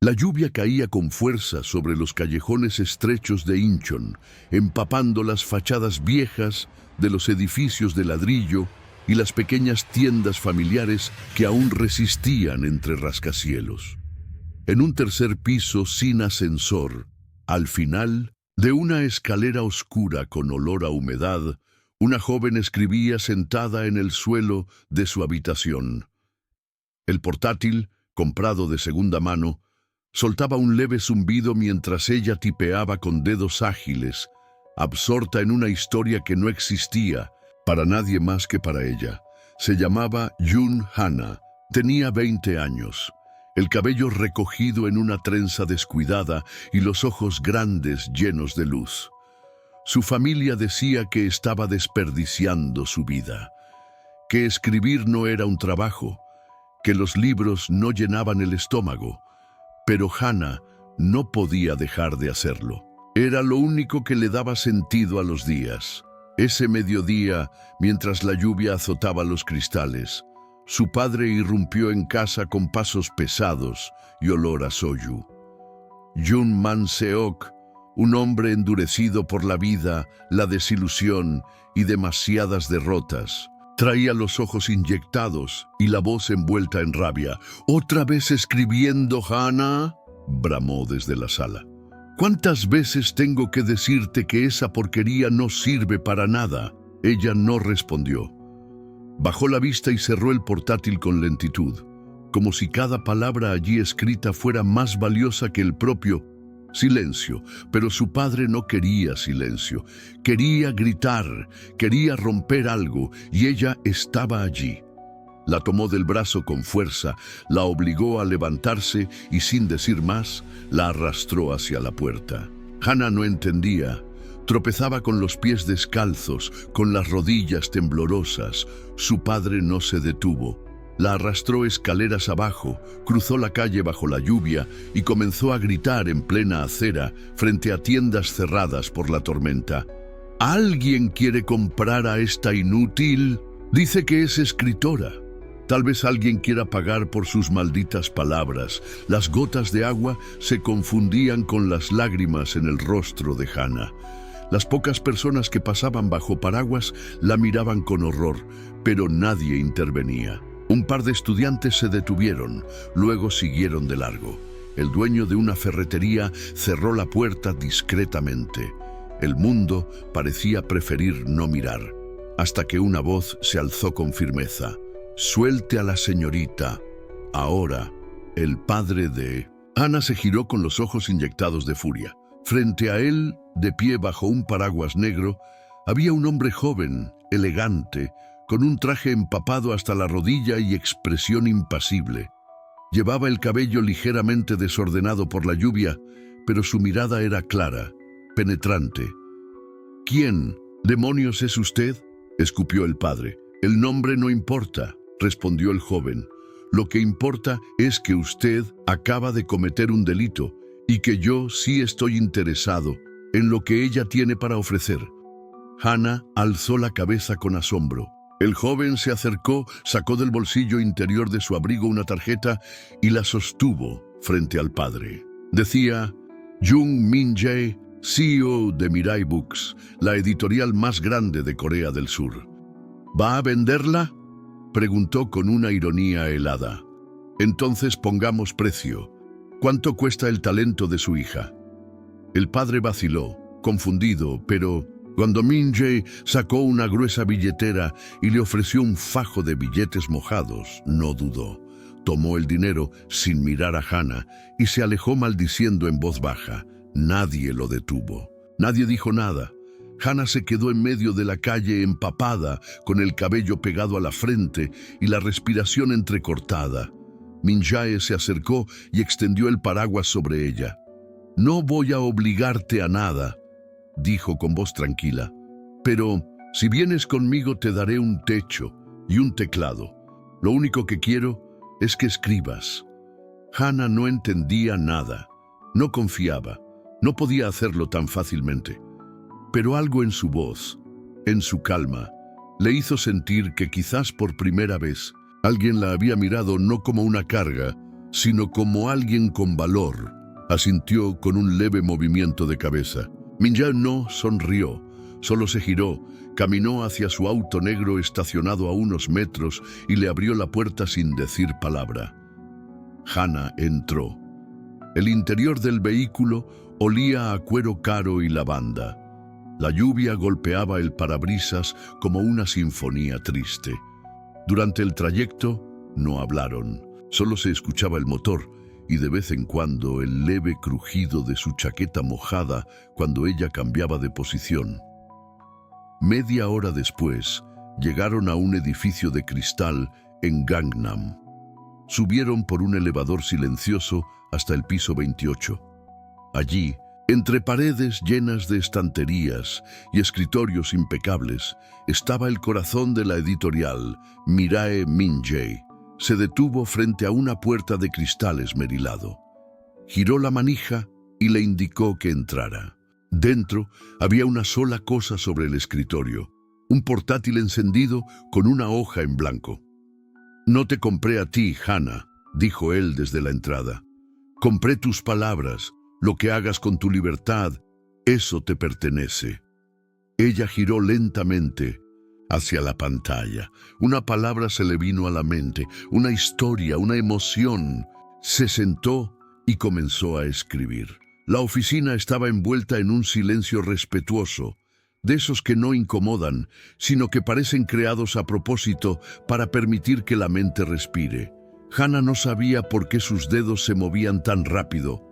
La lluvia caía con fuerza sobre los callejones estrechos de Incheon, empapando las fachadas viejas de los edificios de ladrillo y las pequeñas tiendas familiares que aún resistían entre rascacielos. En un tercer piso sin ascensor, al final de una escalera oscura con olor a humedad, una joven escribía sentada en el suelo de su habitación. El portátil, comprado de segunda mano, soltaba un leve zumbido mientras ella tipeaba con dedos ágiles, absorta en una historia que no existía para nadie más que para ella. Se llamaba Jun Hana, tenía 20 años, el cabello recogido en una trenza descuidada y los ojos grandes llenos de luz. Su familia decía que estaba desperdiciando su vida, que escribir no era un trabajo, que los libros no llenaban el estómago, pero Hana no podía dejar de hacerlo. Era lo único que le daba sentido a los días. Ese mediodía, mientras la lluvia azotaba los cristales, su padre irrumpió en casa con pasos pesados y olor a soju. Jun Man-seok, un hombre endurecido por la vida, la desilusión y demasiadas derrotas, traía los ojos inyectados y la voz envuelta en rabia. «¿Otra vez escribiendo, Hana?», bramó desde la sala. «¿Cuántas veces tengo que decirte que esa porquería no sirve para nada?». Ella no respondió. Bajó la vista y cerró el portátil con lentitud, como si cada palabra allí escrita fuera más valiosa que el propio silencio. Pero su padre no quería silencio, quería gritar, quería romper algo, y ella estaba allí. La tomó del brazo con fuerza, la obligó a levantarse y sin decir más, la arrastró hacia la puerta. Hana no entendía. Tropezaba con los pies descalzos, con las rodillas temblorosas. Su padre no se detuvo. La arrastró escaleras abajo, cruzó la calle bajo la lluvia y comenzó a gritar en plena acera frente a tiendas cerradas por la tormenta. «¿Alguien quiere comprar a esta inútil? Dice que es escritora. Tal vez alguien quiera pagar por sus malditas palabras». Las gotas de agua se confundían con las lágrimas en el rostro de Hana. Las pocas personas que pasaban bajo paraguas la miraban con horror, pero nadie intervenía. Un par de estudiantes se detuvieron, luego siguieron de largo. El dueño de una ferretería cerró la puerta discretamente. El mundo parecía preferir no mirar, hasta que una voz se alzó con firmeza. «Suelte a la señorita. Ahora, el padre de...». Hana se giró con los ojos inyectados de furia. Frente a él, de pie bajo un paraguas negro, había un hombre joven, elegante, con un traje empapado hasta la rodilla y expresión impasible. Llevaba el cabello ligeramente desordenado por la lluvia, pero su mirada era clara, penetrante. «¿Quién, demonios, es usted?», escupió el padre. «El nombre no importa», respondió el joven. «Lo que importa es que usted acaba de cometer un delito y que yo sí estoy interesado en lo que ella tiene para ofrecer». Hana alzó la cabeza con asombro. El joven se acercó, sacó del bolsillo interior de su abrigo una tarjeta y la sostuvo frente al padre. Decía: «Jung Min-jae, CEO de Mirai Books, la editorial más grande de Corea del Sur». «¿Va a venderla?», preguntó con una ironía helada. «Entonces pongamos precio. ¿Cuánto cuesta el talento de su hija?». El padre vaciló, confundido, pero cuando Min-jae sacó una gruesa billetera y le ofreció un fajo de billetes mojados, no dudó. Tomó el dinero sin mirar a Hana y se alejó maldiciendo en voz baja. Nadie lo detuvo. Nadie dijo nada. Hana se quedó en medio de la calle empapada, con el cabello pegado a la frente y la respiración entrecortada. Min-jae se acercó y extendió el paraguas sobre ella. «No voy a obligarte a nada», dijo con voz tranquila, «pero si vienes conmigo te daré un techo y un teclado. Lo único que quiero es que escribas». Hana no entendía nada, no confiaba, no podía hacerlo tan fácilmente. Pero algo en su voz, en su calma, le hizo sentir que quizás por primera vez alguien la había mirado no como una carga, sino como alguien con valor, asintió con un leve movimiento de cabeza. Min-jae no sonrió, solo se giró, caminó hacia su auto negro estacionado a unos metros y le abrió la puerta sin decir palabra. Hana entró. El interior del vehículo olía a cuero caro y lavanda. La lluvia golpeaba el parabrisas como una sinfonía triste. Durante el trayecto no hablaron, solo se escuchaba el motor y de vez en cuando el leve crujido de su chaqueta mojada cuando ella cambiaba de posición. Media hora después, llegaron a un edificio de cristal en Gangnam. Subieron por un elevador silencioso hasta el piso 28. Allí, entre paredes llenas de estanterías y escritorios impecables, estaba el corazón de la editorial, Mirae Min-jae. Se detuvo frente a una puerta de cristal esmerilado. Giró la manija y le indicó que entrara. Dentro había una sola cosa sobre el escritorio, un portátil encendido con una hoja en blanco. «No te compré a ti, Hana», dijo él desde la entrada. «Compré tus palabras. Lo que hagas con tu libertad, eso te pertenece». Ella giró lentamente hacia la pantalla. Una palabra se le vino a la mente, una historia, una emoción. Se sentó y comenzó a escribir. La oficina estaba envuelta en un silencio respetuoso, de esos que no incomodan, sino que parecen creados a propósito para permitir que la mente respire. Hana no sabía por qué sus dedos se movían tan rápido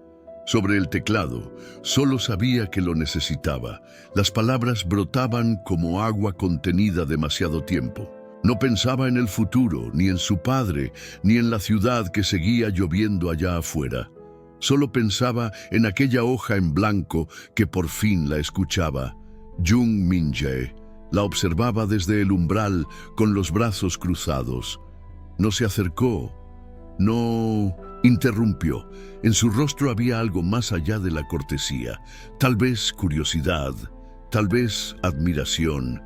sobre el teclado, solo sabía que lo necesitaba. Las palabras brotaban como agua contenida demasiado tiempo. No pensaba en el futuro, ni en su padre, ni en la ciudad que seguía lloviendo allá afuera. Solo pensaba en aquella hoja en blanco que por fin la escuchaba. Jung Min-jae la observaba desde el umbral con los brazos cruzados. No se acercó, no interrumpió. En su rostro había algo más allá de la cortesía, tal vez curiosidad, tal vez admiración,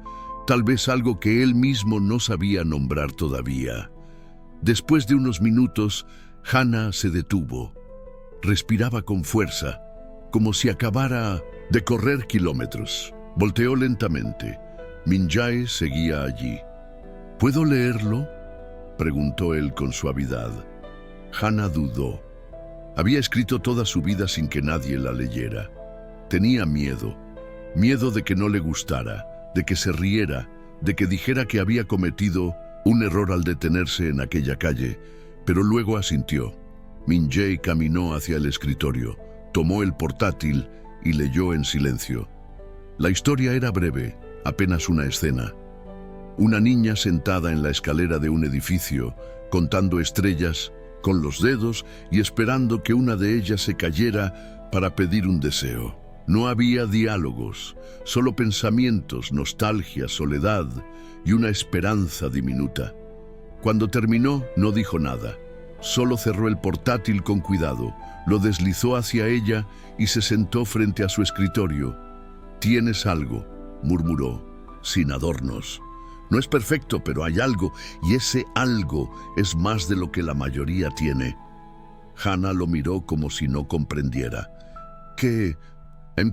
tal vez algo que él mismo no sabía nombrar todavía. Después de unos minutos, Hana se detuvo. Respiraba con fuerza, como si acabara de correr kilómetros. Volteó lentamente. Min-jae seguía allí. ¿Puedo leerlo?, preguntó él con suavidad. Hana dudó. Había escrito toda su vida sin que nadie la leyera. Tenía miedo. Miedo de que no le gustara, de que se riera, de que dijera que había cometido un error al detenerse en aquella calle, pero luego asintió. Min-jae caminó hacia el escritorio, tomó el portátil y leyó en silencio. La historia era breve, apenas una escena. Una niña sentada en la escalera de un edificio, contando estrellas con los dedos y esperando que una de ellas se cayera para pedir un deseo. No había diálogos, solo pensamientos, nostalgia, soledad y una esperanza diminuta. Cuando terminó, no dijo nada. Solo cerró el portátil con cuidado, lo deslizó hacia ella y se sentó frente a su escritorio. «Tienes algo», murmuró, sin adornos. «No es perfecto, pero hay algo, y ese algo es más de lo que la mayoría tiene». Hana lo miró como si no comprendiera. «¿Qué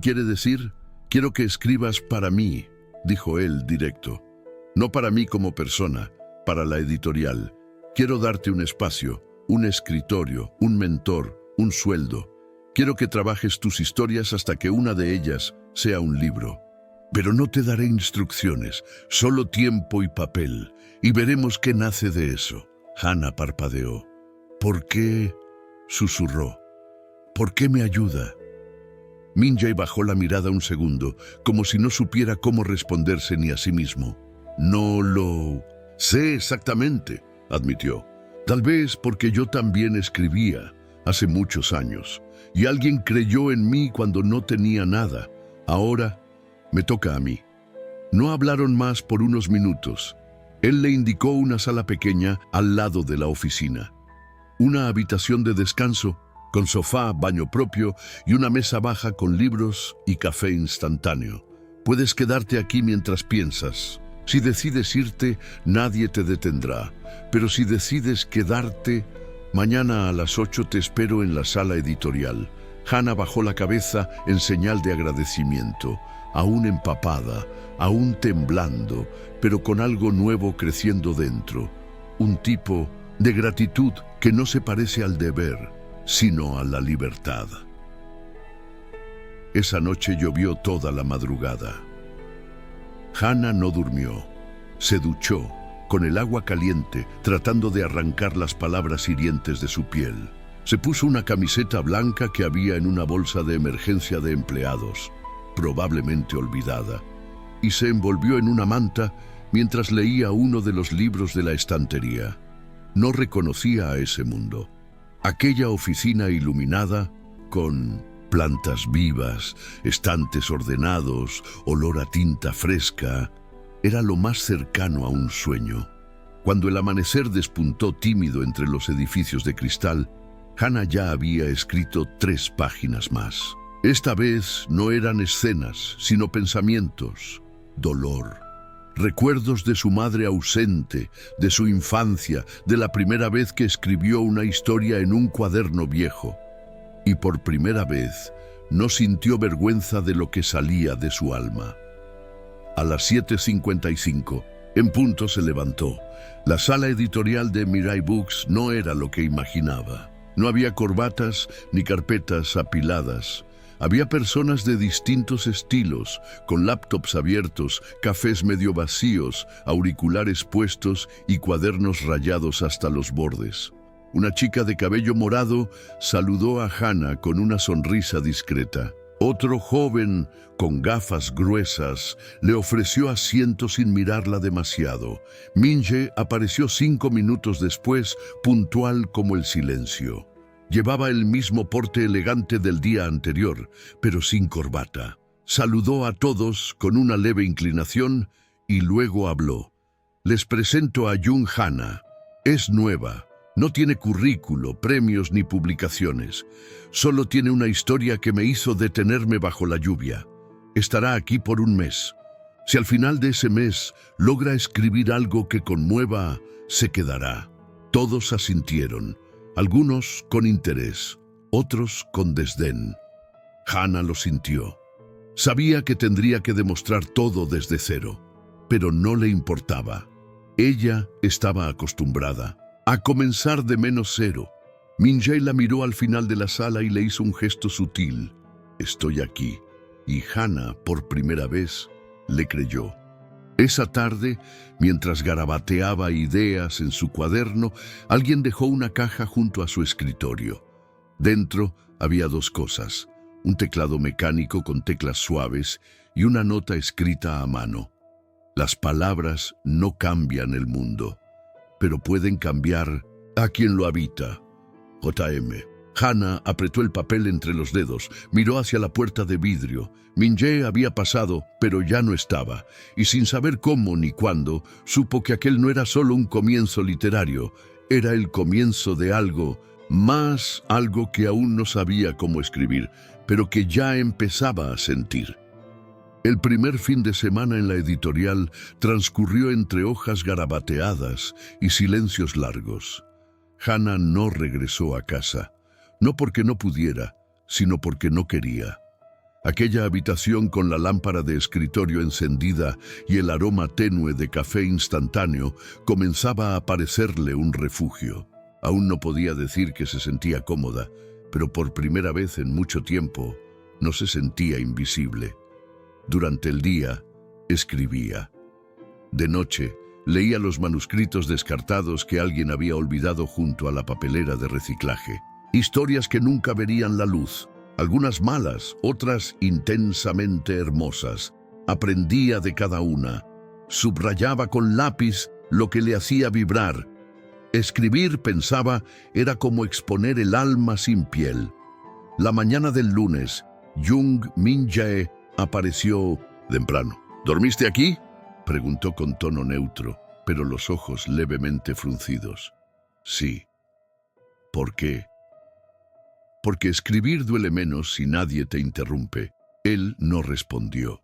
quiere decir? Quiero que escribas para mí», dijo él directo. «No para mí como persona, para la editorial. Quiero darte un espacio, un escritorio, un mentor, un sueldo. Quiero que trabajes tus historias hasta que una de ellas sea un libro. Pero no te daré instrucciones, solo tiempo y papel, y veremos qué nace de eso». Hana parpadeó. «¿Por qué?», susurró. «¿Por qué me ayuda?». Min-jae bajó la mirada un segundo, como si no supiera cómo responderse ni a sí mismo. «No lo sé exactamente», admitió. «Tal vez porque yo también escribía hace muchos años, y alguien creyó en mí cuando no tenía nada. Ahora me toca a mí». No hablaron más por unos minutos. Él le indicó una sala pequeña al lado de la oficina. Una habitación de descanso, con sofá, baño propio y una mesa baja con libros y café instantáneo. «Puedes quedarte aquí mientras piensas. Si decides irte, nadie te detendrá. Pero si decides quedarte, Mañana a las 8 te espero en la sala editorial. Hannah bajó la cabeza en señal de agradecimiento, aún empapada, aún temblando, pero con algo nuevo creciendo dentro. Un tipo de gratitud que no se parece al deber, sino a la libertad. Esa noche llovió toda la madrugada. Hannah no durmió. Se duchó, con el agua caliente, tratando de arrancar las palabras hirientes de su piel. Se puso una camiseta blanca que había en una bolsa de emergencia de empleados, probablemente olvidada, y se envolvió en una manta mientras leía uno de los libros de la estantería. No reconocía a ese mundo. Aquella oficina iluminada, con plantas vivas, estantes ordenados, olor a tinta fresca, era lo más cercano a un sueño. Cuando el amanecer despuntó tímido entre los edificios de cristal, Hannah ya había escrito 3 páginas más. Esta vez no eran escenas, sino pensamientos, dolor, recuerdos de su madre ausente, de su infancia, de la primera vez que escribió una historia en un cuaderno viejo. Y por primera vez no sintió vergüenza de lo que salía de su alma. A las 7:55, en punto se levantó. La sala editorial de Mirai Books no era lo que imaginaba. No había corbatas ni carpetas apiladas. Había personas de distintos estilos, con laptops abiertos, cafés medio vacíos, auriculares puestos y cuadernos rayados hasta los bordes. Una chica de cabello morado saludó a Hannah con una sonrisa discreta. Otro joven, con gafas gruesas, le ofreció asiento sin mirarla demasiado. Min-jae apareció 5 minutos después, puntual como el silencio. Llevaba el mismo porte elegante del día anterior, pero sin corbata. Saludó a todos con una leve inclinación y luego habló. Les presento a Jung Hannah. Es nueva. No tiene currículo, premios ni publicaciones. Solo tiene una historia que me hizo detenerme bajo la lluvia. Estará aquí por un mes. Si al final de ese mes logra escribir algo que conmueva, se quedará. Todos asintieron, algunos con interés, otros con desdén. Hannah lo sintió. Sabía que tendría que demostrar todo desde cero, pero no le importaba. Ella estaba acostumbrada a comenzar de -0. Min-jae la miró al final de la sala y le hizo un gesto sutil. Estoy aquí. Y Hannah, por primera vez, le creyó. Esa tarde, mientras garabateaba ideas en su cuaderno, alguien dejó una caja junto a su escritorio. Dentro había 2 cosas, un teclado mecánico con teclas suaves y una nota escrita a mano. Las palabras no cambian el mundo, pero pueden cambiar a quien lo habita. J.M. Hannah apretó el papel entre los dedos, miró hacia la puerta de vidrio. Min-jae había pasado, pero ya no estaba, y sin saber cómo ni cuándo, supo que aquel no era solo un comienzo literario, era el comienzo de algo, más algo que aún no sabía cómo escribir, pero que ya empezaba a sentir. El primer fin de semana en la editorial transcurrió entre hojas garabateadas y silencios largos. Hannah no regresó a casa, no porque no pudiera, sino porque no quería. Aquella habitación con la lámpara de escritorio encendida y el aroma tenue de café instantáneo comenzaba a parecerle un refugio. Aún no podía decir que se sentía cómoda, pero por primera vez en mucho tiempo no se sentía invisible. Durante el día, escribía. De noche, leía los manuscritos descartados que alguien había olvidado junto a la papelera de reciclaje. Historias que nunca verían la luz, algunas malas, otras intensamente hermosas. Aprendía de cada una. Subrayaba con lápiz lo que le hacía vibrar. Escribir, pensaba, era como exponer el alma sin piel. La mañana del lunes, Jung Min-jae apareció temprano. ¿Dormiste aquí?, preguntó con tono neutro, pero los ojos levemente fruncidos. Sí. ¿Por qué? Porque escribir duele menos si nadie te interrumpe. Él no respondió.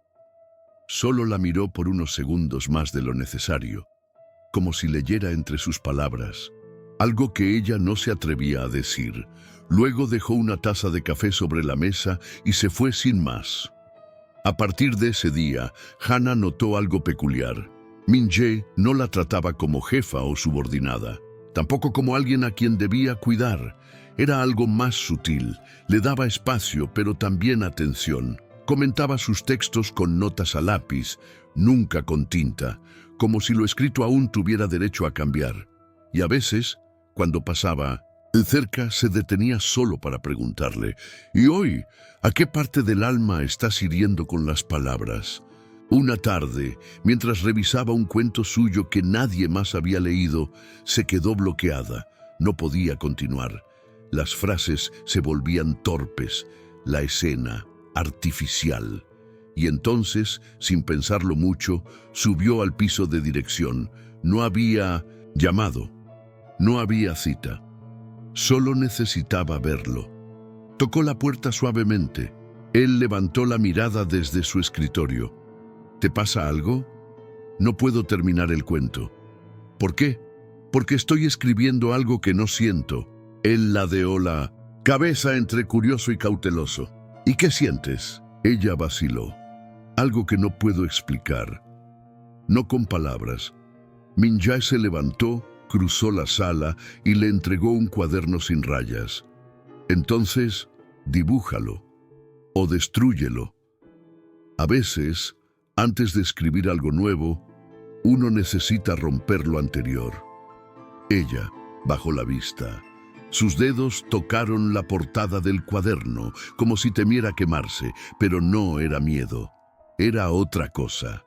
Solo la miró por unos segundos más de lo necesario, como si leyera entre sus palabras. algo que ella no se atrevía a decir. Luego dejó una taza de café sobre la mesa y se fue sin más. A partir de ese día, Hana notó algo peculiar. Min-jae no la trataba como jefa o subordinada, tampoco como alguien a quien debía cuidar. Era algo más sutil, le daba espacio pero también atención. Comentaba sus textos con notas a lápiz, nunca con tinta, como si lo escrito aún tuviera derecho a cambiar. Y a veces, cuando pasaba cerca, se detenía solo para preguntarle: ¿y hoy, a qué parte del alma estás hiriendo con las palabras? Una tarde, mientras revisaba un cuento suyo que nadie más había leído, se quedó bloqueada. No podía continuar. Las frases se volvían torpes, la escena artificial. Y entonces, sin pensarlo mucho, subió al piso de dirección. No había llamado, no había cita. Solo necesitaba verlo. Tocó la puerta suavemente. Él levantó la mirada desde su escritorio. ¿Te pasa algo? No puedo terminar el cuento. ¿Por qué? Porque estoy escribiendo algo que no siento. Él ladeó la cabeza entre curioso y cauteloso. ¿Y qué sientes? Ella vaciló. Algo que no puedo explicar. No con palabras. Min-jae se levantó, cruzó la sala y le entregó un cuaderno sin rayas. Entonces, dibújalo o destrúyelo. A veces, antes de escribir algo nuevo, uno necesita romper lo anterior. Ella bajó la vista. Sus dedos tocaron la portada del cuaderno, como si temiera quemarse, pero no era miedo. Era otra cosa.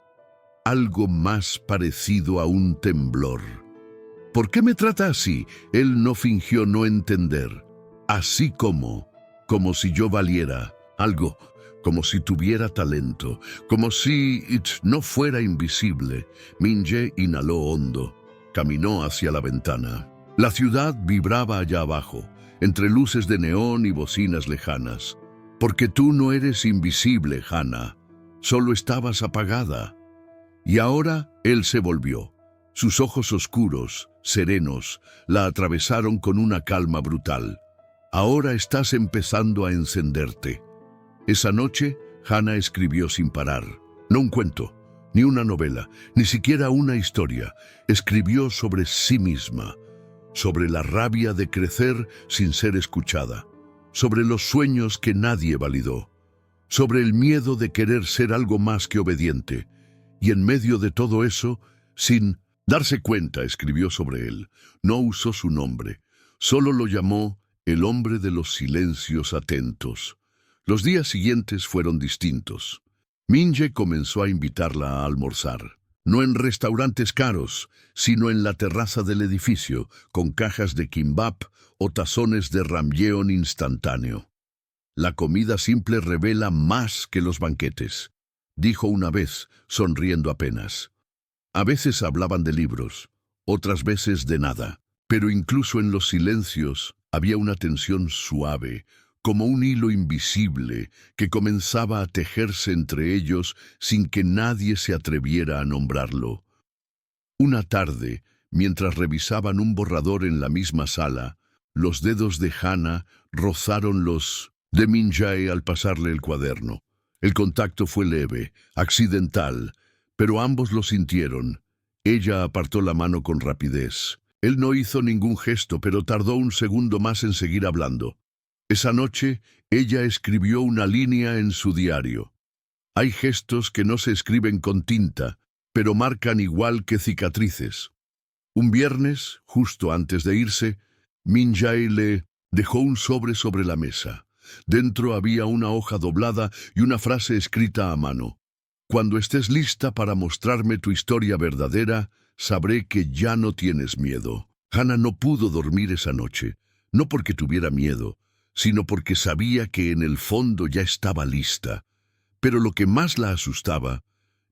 Algo más parecido a un temblor. ¿Por qué me trata así? Él no fingió no entender. Así como si yo valiera algo, como si tuviera talento, como si no fuera invisible. Min-jae inhaló hondo, caminó hacia la ventana. La ciudad vibraba allá abajo, entre luces de neón y bocinas lejanas. Porque tú no eres invisible, Hana, solo estabas apagada. Y ahora él se volvió. Sus ojos oscuros, serenos, la atravesaron con una calma brutal. Ahora estás empezando a encenderte. Esa noche, Hana escribió sin parar. No un cuento, ni una novela, ni siquiera una historia. Escribió sobre sí misma, sobre la rabia de crecer sin ser escuchada, sobre los sueños que nadie validó, sobre el miedo de querer ser algo más que obediente. Y en medio de todo eso, sin darse cuenta, escribió sobre él. No usó su nombre, solo lo llamó el hombre de los silencios atentos. Los días siguientes fueron distintos. Min-jae comenzó a invitarla a almorzar. No en restaurantes caros, sino en la terraza del edificio, con cajas de kimbap o tazones de ramyeon instantáneo. La comida simple revela más que los banquetes, dijo una vez, sonriendo apenas. A veces hablaban de libros, otras veces de nada, pero incluso en los silencios había una tensión suave, como un hilo invisible que comenzaba a tejerse entre ellos sin que nadie se atreviera a nombrarlo. Una tarde, mientras revisaban un borrador en la misma sala, los dedos de Hana rozaron los de Min-jae al pasarle el cuaderno. El contacto fue leve, accidental, pero ambos lo sintieron. Ella apartó la mano con rapidez. Él no hizo ningún gesto, pero tardó un segundo más en seguir hablando. Esa noche, ella escribió una línea en su diario. Hay gestos que no se escriben con tinta, pero marcan igual que cicatrices. Un viernes, justo antes de irse, Min-jae le dejó un sobre la mesa. Dentro había una hoja doblada y una frase escrita a mano. Cuando estés lista para mostrarme tu historia verdadera, sabré que ya no tienes miedo. Hana no pudo dormir esa noche, no porque tuviera miedo, sino porque sabía que en el fondo ya estaba lista. Pero lo que más la asustaba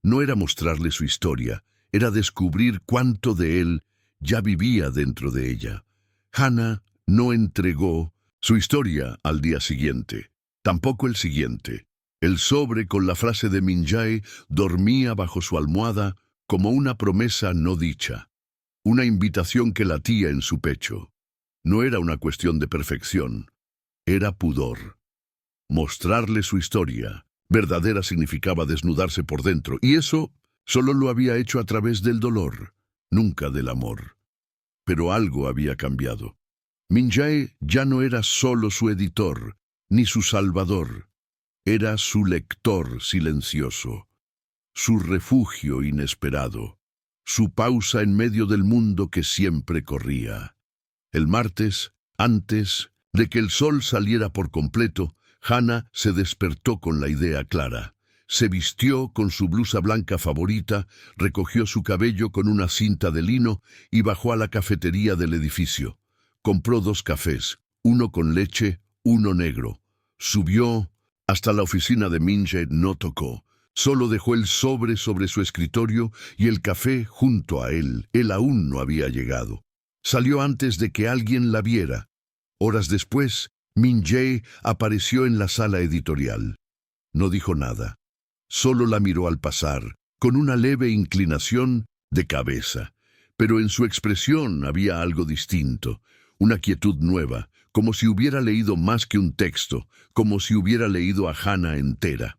no era mostrarle su historia, era descubrir cuánto de él ya vivía dentro de ella. Hana no entregó su historia al día siguiente, tampoco el siguiente. El sobre con la frase de Min-jae dormía bajo su almohada como una promesa no dicha, una invitación que latía en su pecho. No era una cuestión de perfección, era pudor. Mostrarle su historia verdadera significaba desnudarse por dentro, y eso solo lo había hecho a través del dolor, nunca del amor. Pero algo había cambiado. Min Jae ya no era solo su editor, ni su salvador. Era su lector silencioso, su refugio inesperado, su pausa en medio del mundo que siempre corría. El martes, antes de que el sol saliera por completo, Hana se despertó con la idea clara. Se vistió con su blusa blanca favorita, recogió su cabello con una cinta de lino y bajó a la cafetería del edificio. Compró 2 cafés, uno con leche, uno negro. Subió hasta la oficina de Min Jae, no tocó. Solo dejó el sobre su escritorio y el café junto a él. Él aún no había llegado. Salió antes de que alguien la viera. Horas después, Min Jae apareció en la sala editorial. No dijo nada. Solo la miró al pasar, con una leve inclinación de cabeza. Pero en su expresión había algo distinto, una quietud nueva, como si hubiera leído más que un texto, como si hubiera leído a Hana entera.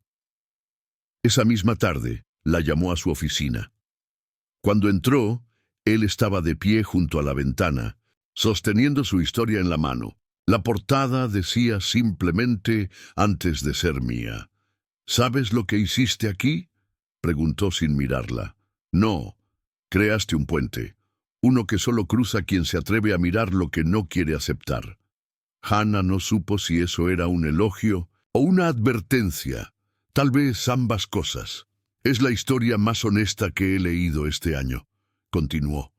Esa misma tarde, la llamó a su oficina. Cuando entró, él estaba de pie junto a la ventana, sosteniendo su historia en la mano. La portada decía simplemente, antes de ser mía. ¿Sabes lo que hiciste aquí?, preguntó sin mirarla. No, creaste un puente, uno que solo cruza quien se atreve a mirar lo que no quiere aceptar. Hana no supo si eso era un elogio o una advertencia, tal vez ambas cosas. Es la historia más honesta que he leído este año, continuó.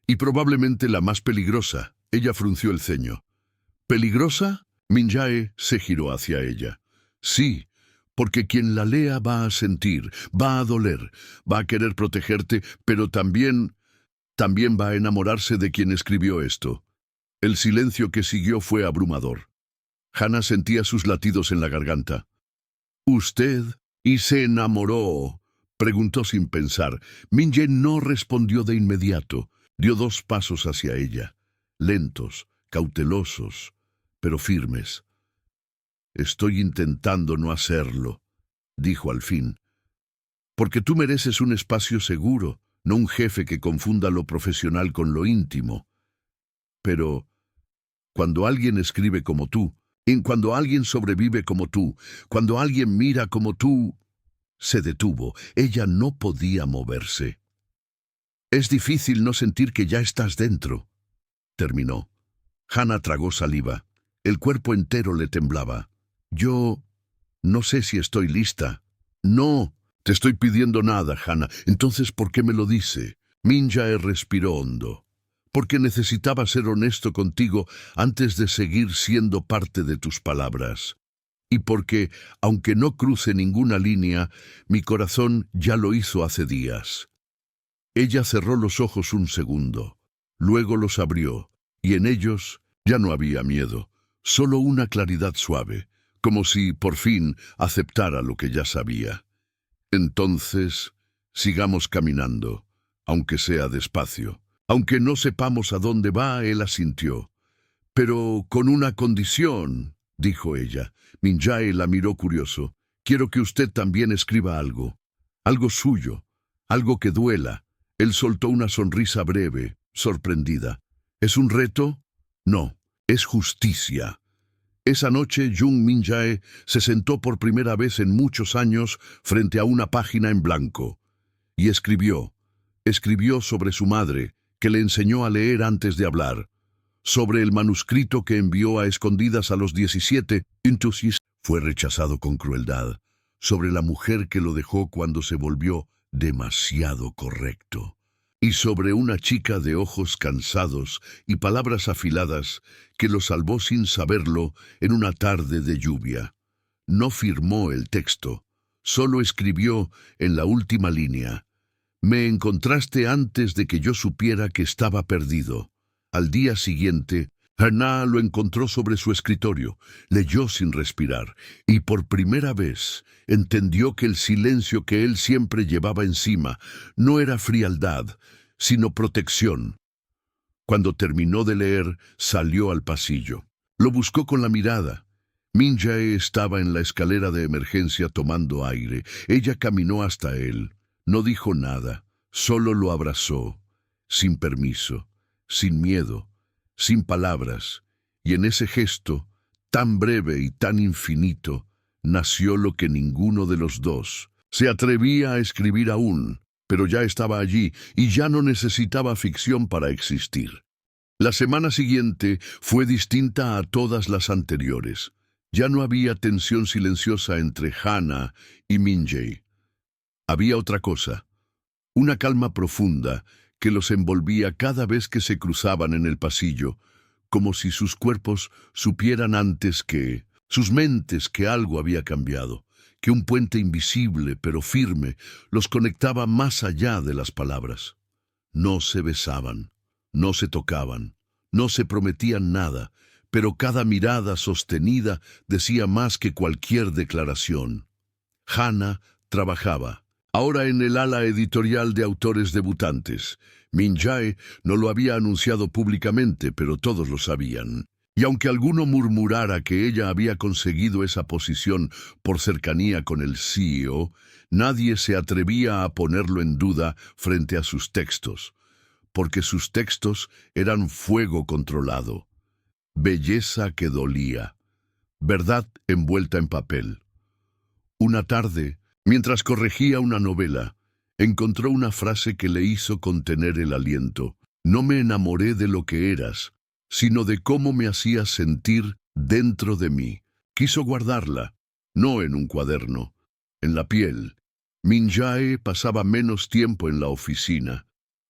Y probablemente la más peligrosa. Ella frunció el ceño. ¿Peligrosa? Min Jae se giró hacia ella. Sí, porque quien la lea va a sentir, va a doler, va a querer protegerte, pero también va a enamorarse de quien escribió esto. El silencio que siguió fue abrumador. Hana sentía sus latidos en la garganta. ¿Usted? ¿Y se enamoró?, preguntó sin pensar. Min Jae no respondió de inmediato. Dio 2 pasos hacia ella, lentos, cautelosos, pero firmes. Estoy intentando no hacerlo, dijo al fin. Porque tú mereces un espacio seguro, no un jefe que confunda lo profesional con lo íntimo. Pero cuando alguien escribe como tú, cuando alguien sobrevive como tú, cuando alguien mira como tú... Se detuvo. Ella no podía moverse. Es difícil no sentir que ya estás dentro, terminó. Hana tragó saliva. El cuerpo entero le temblaba. Yo no sé si estoy lista. No, te estoy pidiendo nada, Hana. Entonces, ¿por qué me lo dice? Min Jae respiró hondo. Porque necesitaba ser honesto contigo antes de seguir siendo parte de tus palabras. Y porque, aunque no cruce ninguna línea, mi corazón ya lo hizo hace días. Ella cerró los ojos un segundo, luego los abrió, y en ellos ya no había miedo, solo una claridad suave, como si, por fin, aceptara lo que ya sabía. Entonces, sigamos caminando, aunque sea despacio. Aunque no sepamos a dónde va, él asintió. Pero con una condición, dijo ella. Min Jae la miró curioso. Quiero que usted también escriba algo suyo, algo que duela. Él soltó una sonrisa breve, sorprendida. ¿Es un reto? No, es justicia. Esa noche, Jung Min Jae se sentó por primera vez en muchos años frente a una página en blanco. Y escribió sobre su madre, que le enseñó a leer antes de hablar, sobre el manuscrito que envió a escondidas a los 17, entonces fue rechazado con crueldad, sobre la mujer que lo dejó cuando se volvió demasiado correcto, y sobre una chica de ojos cansados y palabras afiladas que lo salvó sin saberlo en una tarde de lluvia. No firmó el texto, solo escribió en la última línea: me encontraste antes de que yo supiera que estaba perdido. Al día siguiente, Hana lo encontró sobre su escritorio, leyó sin respirar, y por primera vez entendió que el silencio que él siempre llevaba encima no era frialdad, sino protección. Cuando terminó de leer, salió al pasillo. Lo buscó con la mirada. Min Jae estaba en la escalera de emergencia tomando aire. Ella caminó hasta él. No dijo nada, solo lo abrazó, sin permiso, sin miedo, sin palabras. Y en ese gesto, tan breve y tan infinito, nació lo que ninguno de los dos se atrevía a escribir aún, pero ya estaba allí y ya no necesitaba ficción para existir. La semana siguiente fue distinta a todas las anteriores. Ya no había tensión silenciosa entre Hana y Min Jae. Había otra cosa, una calma profunda que los envolvía cada vez que se cruzaban en el pasillo, como si sus cuerpos supieran antes que sus mentes que algo había cambiado, que un puente invisible pero firme los conectaba más allá de las palabras. No se besaban, no se tocaban, no se prometían nada, pero cada mirada sostenida decía más que cualquier declaración. Hana trabajaba, ahora en el ala editorial de autores debutantes. Min Jae no lo había anunciado públicamente, pero todos lo sabían. Y aunque alguno murmurara que ella había conseguido esa posición por cercanía con el CEO, nadie se atrevía a ponerlo en duda frente a sus textos, porque sus textos eran fuego controlado, belleza que dolía, verdad envuelta en papel. Una tarde, mientras corregía una novela, encontró una frase que le hizo contener el aliento. No me enamoré de lo que eras, sino de cómo me hacías sentir dentro de mí. Quiso guardarla, no en un cuaderno, en la piel. Min Jae pasaba menos tiempo en la oficina,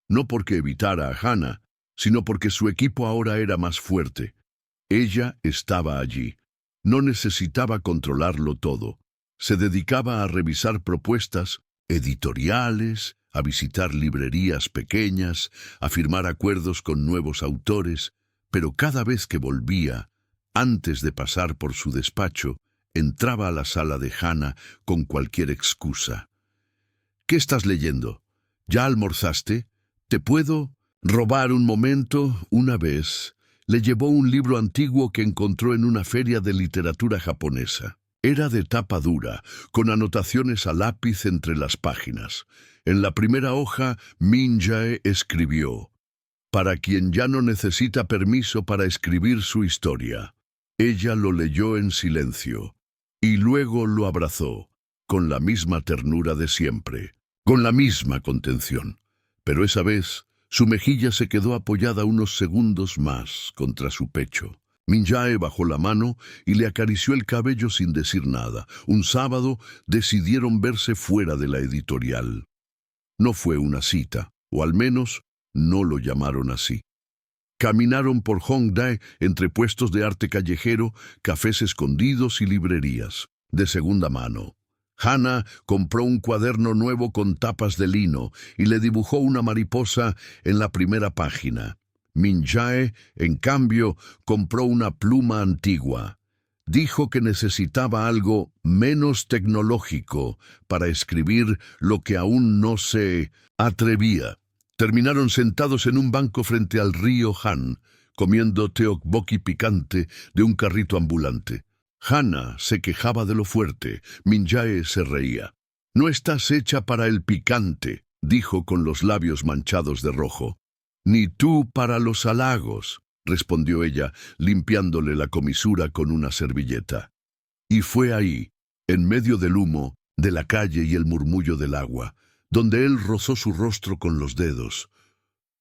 no porque evitara a Hana, sino porque su equipo ahora era más fuerte. Ella estaba allí. No necesitaba controlarlo todo. Se dedicaba a revisar propuestas editoriales, a visitar librerías pequeñas, a firmar acuerdos con nuevos autores, pero cada vez que volvía, antes de pasar por su despacho, entraba a la sala de Hana con cualquier excusa. ¿Qué estás leyendo? ¿Ya almorzaste? ¿Te puedo robar un momento? Una vez le llevó un libro antiguo que encontró en una feria de literatura japonesa. Era de tapa dura, con anotaciones a lápiz entre las páginas. En la primera hoja, Min Jae escribió: «Para quien ya no necesita permiso para escribir su historia». Ella lo leyó en silencio, y luego lo abrazó, con la misma ternura de siempre, con la misma contención. Pero esa vez, su mejilla se quedó apoyada unos segundos más contra su pecho. Min Jae bajó la mano y le acarició el cabello sin decir nada. Un sábado decidieron verse fuera de la editorial. No fue una cita, o al menos no lo llamaron así. Caminaron por Hongdae entre puestos de arte callejero, cafés escondidos y librerías, de segunda mano. Hana compró un cuaderno nuevo con tapas de lino y le dibujó una mariposa en la primera página. Min Jae, en cambio, compró una pluma antigua. Dijo que necesitaba algo menos tecnológico para escribir lo que aún no se atrevía. Terminaron sentados en un banco frente al río Han, comiendo tteokbokki picante de un carrito ambulante. Hana se quejaba de lo fuerte. Min Jae se reía. «No estás hecha para el picante», dijo con los labios manchados de rojo. «Ni tú para los halagos», respondió ella, limpiándole la comisura con una servilleta. Y fue ahí, en medio del humo, de la calle y el murmullo del agua, donde él rozó su rostro con los dedos.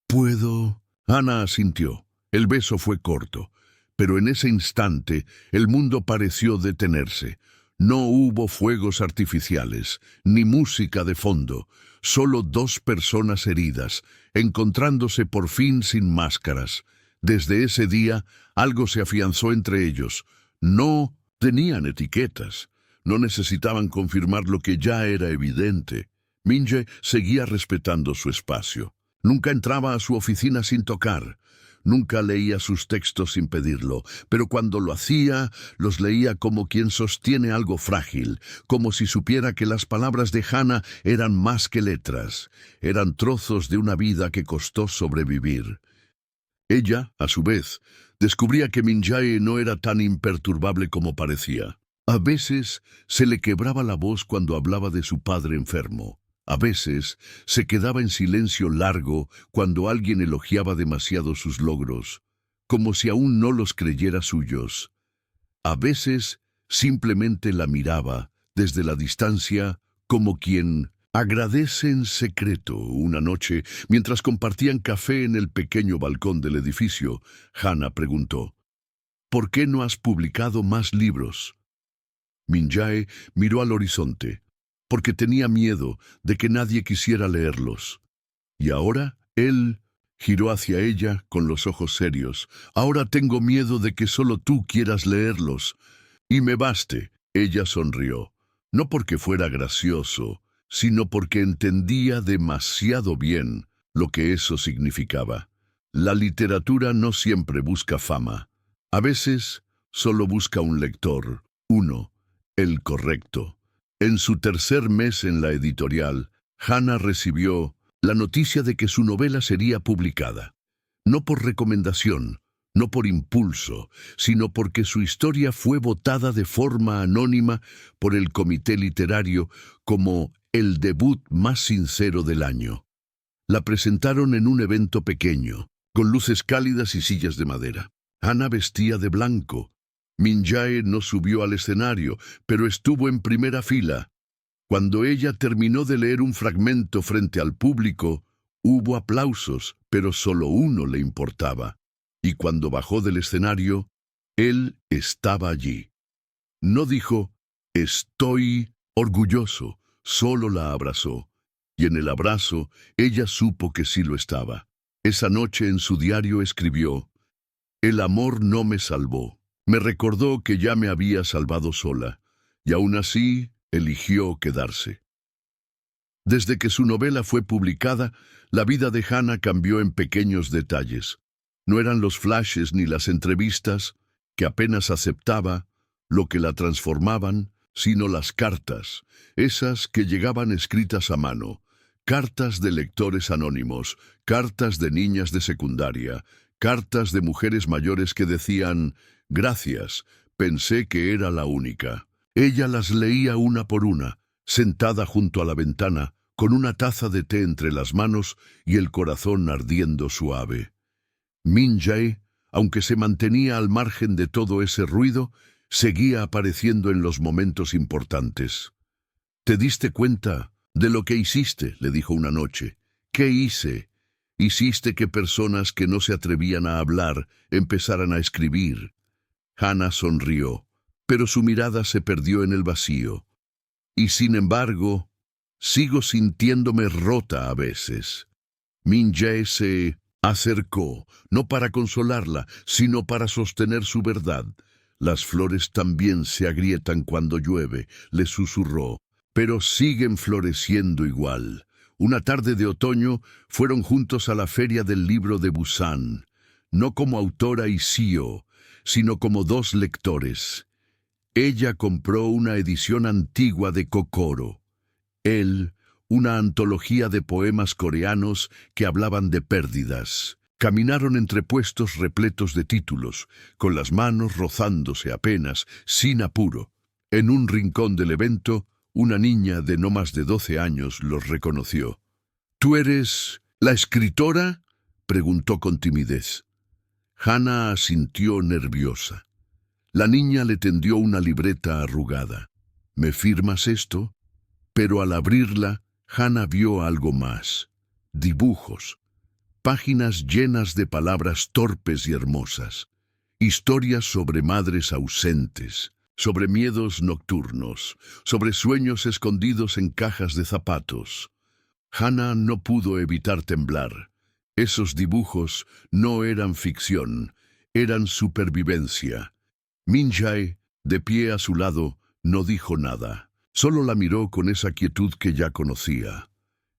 «¿Puedo?» Hana asintió. El beso fue corto, pero en ese instante el mundo pareció detenerse. No hubo fuegos artificiales, ni música de fondo, solo dos personas heridas, encontrándose por fin sin máscaras. Desde ese día, algo se afianzó entre ellos. No tenían etiquetas, no necesitaban confirmar lo que ya era evidente. Min Jae seguía respetando su espacio. Nunca entraba a su oficina sin tocar. Nunca leía sus textos sin pedirlo, pero cuando lo hacía, los leía como quien sostiene algo frágil, como si supiera que las palabras de Hana eran más que letras, eran trozos de una vida que costó sobrevivir. Ella, a su vez, descubría que Minjae no era tan imperturbable como parecía. A veces se le quebraba la voz cuando hablaba de su padre enfermo. A veces se quedaba en silencio largo cuando alguien elogiaba demasiado sus logros, como si aún no los creyera suyos. A veces simplemente la miraba desde la distancia como quien agradece en secreto. Una noche, mientras compartían café en el pequeño balcón del edificio, Hana preguntó: ¿por qué no has publicado más libros? Minjae miró al horizonte, porque tenía miedo de que nadie quisiera leerlos. Y ahora él giró hacia ella con los ojos serios. Ahora tengo miedo de que solo tú quieras leerlos. Y me baste. Ella sonrió, no porque fuera gracioso, sino porque entendía demasiado bien lo que eso significaba. La literatura no siempre busca fama. A veces solo busca un lector, uno, el correcto. En su tercer mes en la editorial, Hana recibió la noticia de que su novela sería publicada. No por recomendación, no por impulso, sino porque su historia fue votada de forma anónima por el comité literario como el debut más sincero del año. La presentaron en un evento pequeño, con luces cálidas y sillas de madera. Hana vestía de blanco. Minjae no subió al escenario, pero estuvo en primera fila. Cuando ella terminó de leer un fragmento frente al público, hubo aplausos, pero solo uno le importaba. Y cuando bajó del escenario, él estaba allí. No dijo: «Estoy orgulloso», solo la abrazó. Y en el abrazo, ella supo que sí lo estaba. Esa noche en su diario escribió: «El amor no me salvó. Me recordó que ya me había salvado sola, y aún así eligió quedarse». Desde que su novela fue publicada, la vida de Hana cambió en pequeños detalles. No eran los flashes ni las entrevistas, que apenas aceptaba, lo que la transformaban, sino las cartas, esas que llegaban escritas a mano, cartas de lectores anónimos, cartas de niñas de secundaria, cartas de mujeres mayores que decían: «Gracias, pensé que era la única». Ella las leía una por una, sentada junto a la ventana, con una taza de té entre las manos y el corazón ardiendo suave. Minjae, aunque se mantenía al margen de todo ese ruido, seguía apareciendo en los momentos importantes. «¿Te diste cuenta de lo que hiciste?», le dijo una noche. «¿Qué hice? Hiciste que personas que no se atrevían a hablar empezaran a escribir». Hana sonrió, pero su mirada se perdió en el vacío. «Y sin embargo, sigo sintiéndome rota a veces». Minjae se acercó, no para consolarla, sino para sostener su verdad. «Las flores también se agrietan cuando llueve», le susurró, «pero siguen floreciendo igual». Una tarde de otoño fueron juntos a la Feria del Libro de Busan, no como autora y CEO, sino como dos lectores. Ella compró una edición antigua de Kokoro. Él, una antología de poemas coreanos que hablaban de pérdidas. Caminaron entre puestos repletos de títulos, con las manos rozándose apenas, sin apuro. En un rincón del evento, una niña de no más de 12 años los reconoció. «¿Tú eres la escritora?», preguntó con timidez. Hana asintió nerviosa. La niña le tendió una libreta arrugada. «¿Me firmas esto?». Pero al abrirla, Hana vio algo más. Dibujos. Páginas llenas de palabras torpes y hermosas. Historias sobre madres ausentes, sobre miedos nocturnos, sobre sueños escondidos en cajas de zapatos. Hana no pudo evitar temblar. Esos dibujos no eran ficción, eran supervivencia. Minjae, de pie a su lado, no dijo nada. Solo la miró con esa quietud que ya conocía.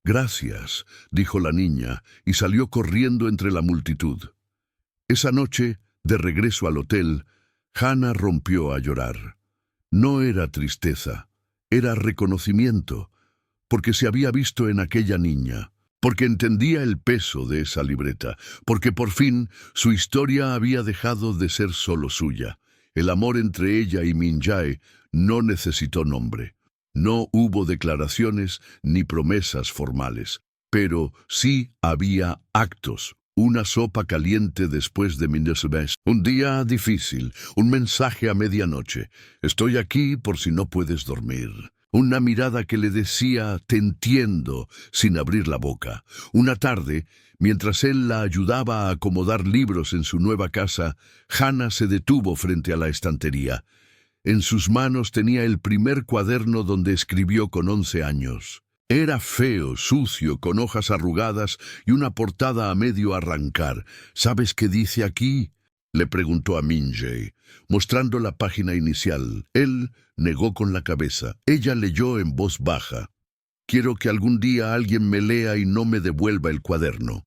«Gracias», dijo la niña, y salió corriendo entre la multitud. Esa noche, de regreso al hotel, Hana rompió a llorar. No era tristeza, era reconocimiento, porque se había visto en aquella niña, porque entendía el peso de esa libreta, porque por fin su historia había dejado de ser solo suya. El amor entre ella y Min Jae no necesitó nombre. No hubo declaraciones ni promesas formales, pero sí había actos. Una sopa caliente después de Minnesota. Un día difícil, un mensaje a medianoche. Estoy aquí por si no puedes dormir. Una mirada que le decía, te entiendo, sin abrir la boca. Una tarde, mientras él la ayudaba a acomodar libros en su nueva casa, Hannah se detuvo frente a la estantería. En sus manos tenía el primer cuaderno donde escribió con 11 años. Era feo, sucio, con hojas arrugadas y una portada a medio arrancar. ¿Sabes qué dice aquí?, le preguntó a Min Jae, mostrando la página inicial. Él negó con la cabeza. Ella leyó en voz baja. Quiero que algún día alguien me lea y no me devuelva el cuaderno.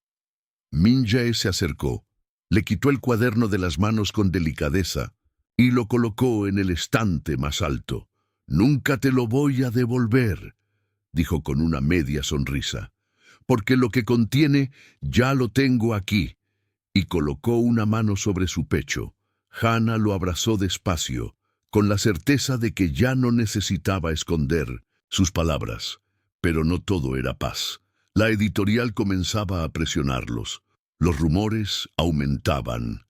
Min Jae se acercó, le quitó el cuaderno de las manos con delicadeza y lo colocó en el estante más alto. Nunca te lo voy a devolver, dijo con una media sonrisa, porque lo que contiene ya lo tengo aquí. Y colocó una mano sobre su pecho. Hannah lo abrazó despacio, con la certeza de que ya no necesitaba esconder sus palabras. Pero no todo era paz. La editorial comenzaba a presionarlos. Los rumores aumentaban.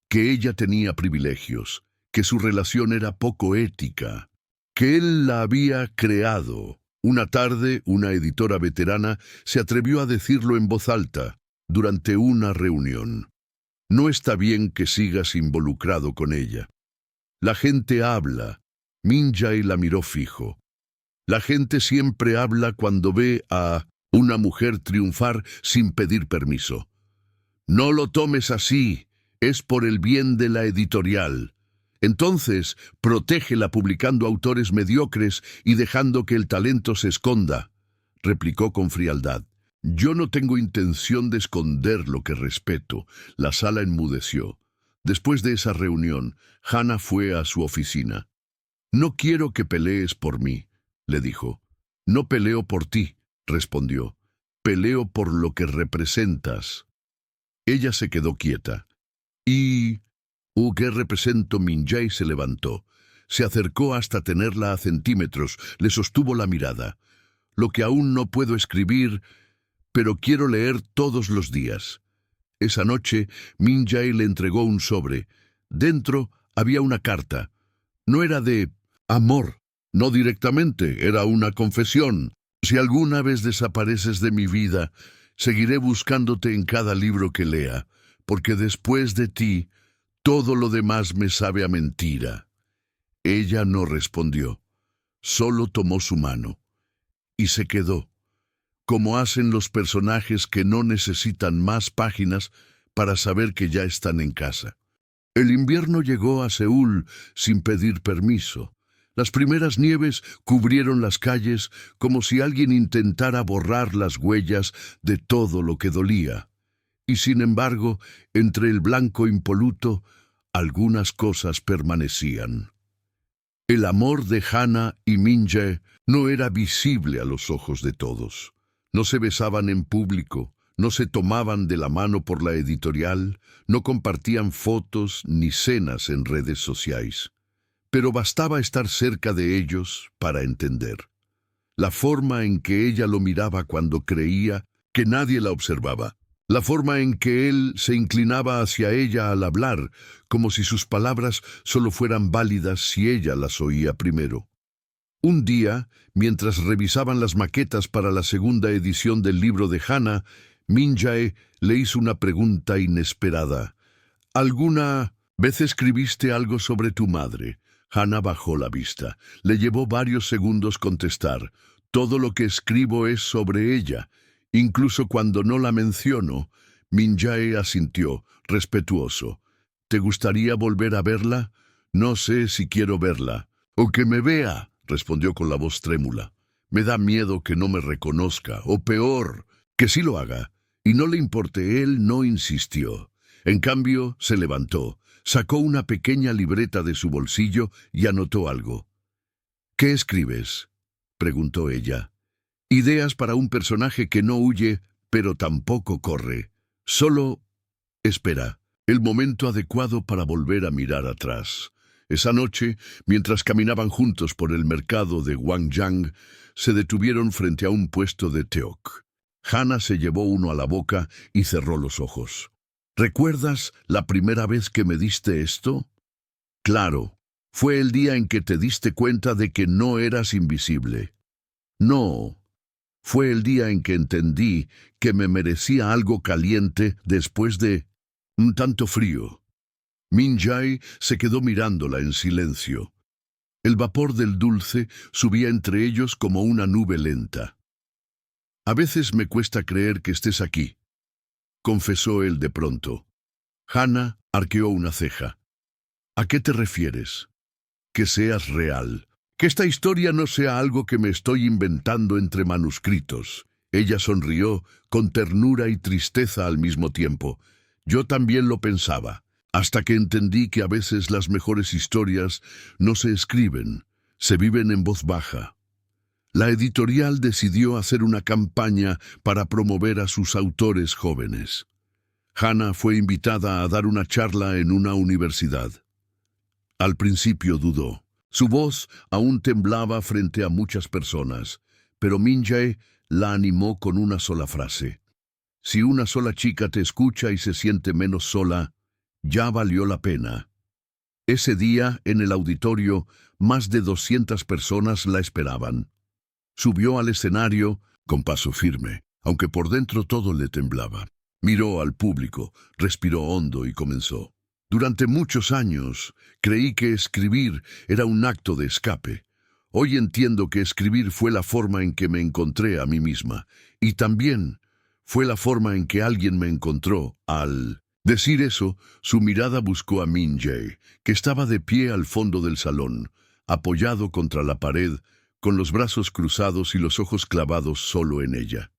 Que ella tenía privilegios, que su relación era poco ética, que él la había creado. Una tarde, una editora veterana se atrevió a decirlo en voz alta, durante una reunión. No está bien que sigas involucrado con ella. La gente habla. Min Jae la miró fijo. La gente siempre habla cuando ve a una mujer triunfar sin pedir permiso. No lo tomes así, es por el bien de la editorial. Entonces, protégela publicando autores mediocres y dejando que el talento se esconda, replicó con frialdad. Yo no tengo intención de esconder lo que respeto. La sala enmudeció. Después de esa reunión, Hannah fue a su oficina. No quiero que pelees por mí, le dijo. No peleo por ti, respondió. Peleo por lo que representas. Ella se quedó quieta. ¿Qué represento? Min Jae se levantó. Se acercó hasta tenerla a centímetros, le sostuvo la mirada. Lo que aún no puedo escribir, pero quiero leer todos los días. Esa noche, Min Jae le entregó un sobre. Dentro había una carta. No era de amor, no directamente, era una confesión. Si alguna vez desapareces de mi vida, seguiré buscándote en cada libro que lea, porque después de ti, todo lo demás me sabe a mentira. Ella no respondió, solo tomó su mano y se quedó, como hacen los personajes que no necesitan más páginas para saber que ya están en casa. El invierno llegó a Seúl sin pedir permiso. Las primeras nieves cubrieron las calles como si alguien intentara borrar las huellas de todo lo que dolía. Y sin embargo, entre el blanco impoluto, algunas cosas permanecían. El amor de Hannah y Min Jae no era visible a los ojos de todos. No se besaban en público, no se tomaban de la mano por la editorial, no compartían fotos ni cenas en redes sociales. Pero bastaba estar cerca de ellos para entender. La forma en que ella lo miraba cuando creía que nadie la observaba. La forma en que él se inclinaba hacia ella al hablar, como si sus palabras solo fueran válidas si ella las oía primero. Un día, mientras revisaban las maquetas para la segunda edición del libro de Hannah, Min Jae le hizo una pregunta inesperada. ¿Alguna vez escribiste algo sobre tu madre? Hannah bajó la vista. Le llevó varios segundos contestar. Todo lo que escribo es sobre ella. Incluso cuando no la menciono. Min Jae asintió, respetuoso. ¿Te gustaría volver a verla? No sé si quiero verla. O que me vea, respondió con la voz trémula. Me da miedo que no me reconozca, o peor, que sí lo haga. Y no le importe, él no insistió. En cambio, se levantó, sacó una pequeña libreta de su bolsillo y anotó algo. ¿Qué escribes?, preguntó ella. Ideas para un personaje que no huye, pero tampoco corre. Solo espera el momento adecuado para volver a mirar atrás. Esa noche, mientras caminaban juntos por el mercado de Wangyang, se detuvieron frente a un puesto de teok. Hana se llevó uno a la boca y cerró los ojos. ¿Recuerdas la primera vez que me diste esto? Claro, fue el día en que te diste cuenta de que no eras invisible. No, fue el día en que entendí que me merecía algo caliente después de un tanto frío. Min-jae se quedó mirándola en silencio. El vapor del dulce subía entre ellos como una nube lenta. «A veces me cuesta creer que estés aquí», confesó él de pronto. Hana arqueó una ceja. «¿A qué te refieres? Que seas real. Que esta historia no sea algo que me estoy inventando entre manuscritos». Ella sonrió con ternura y tristeza al mismo tiempo. Yo también lo pensaba, hasta que entendí que a veces las mejores historias no se escriben, se viven en voz baja. La editorial decidió hacer una campaña para promover a sus autores jóvenes. Hana fue invitada a dar una charla en una universidad. Al principio dudó. Su voz aún temblaba frente a muchas personas, pero Min-jae la animó con una sola frase. Si una sola chica te escucha y se siente menos sola, ya valió la pena. Ese día, en el auditorio, más de 200 personas la esperaban. Subió al escenario con paso firme, aunque por dentro todo le temblaba. Miró al público, respiró hondo y comenzó. Durante muchos años creí que escribir era un acto de escape. Hoy entiendo que escribir fue la forma en que me encontré a mí misma, y también fue la forma en que alguien me encontró. Al decir eso, su mirada buscó a Min-jae, que estaba de pie al fondo del salón, apoyado contra la pared, con los brazos cruzados y los ojos clavados solo en ella.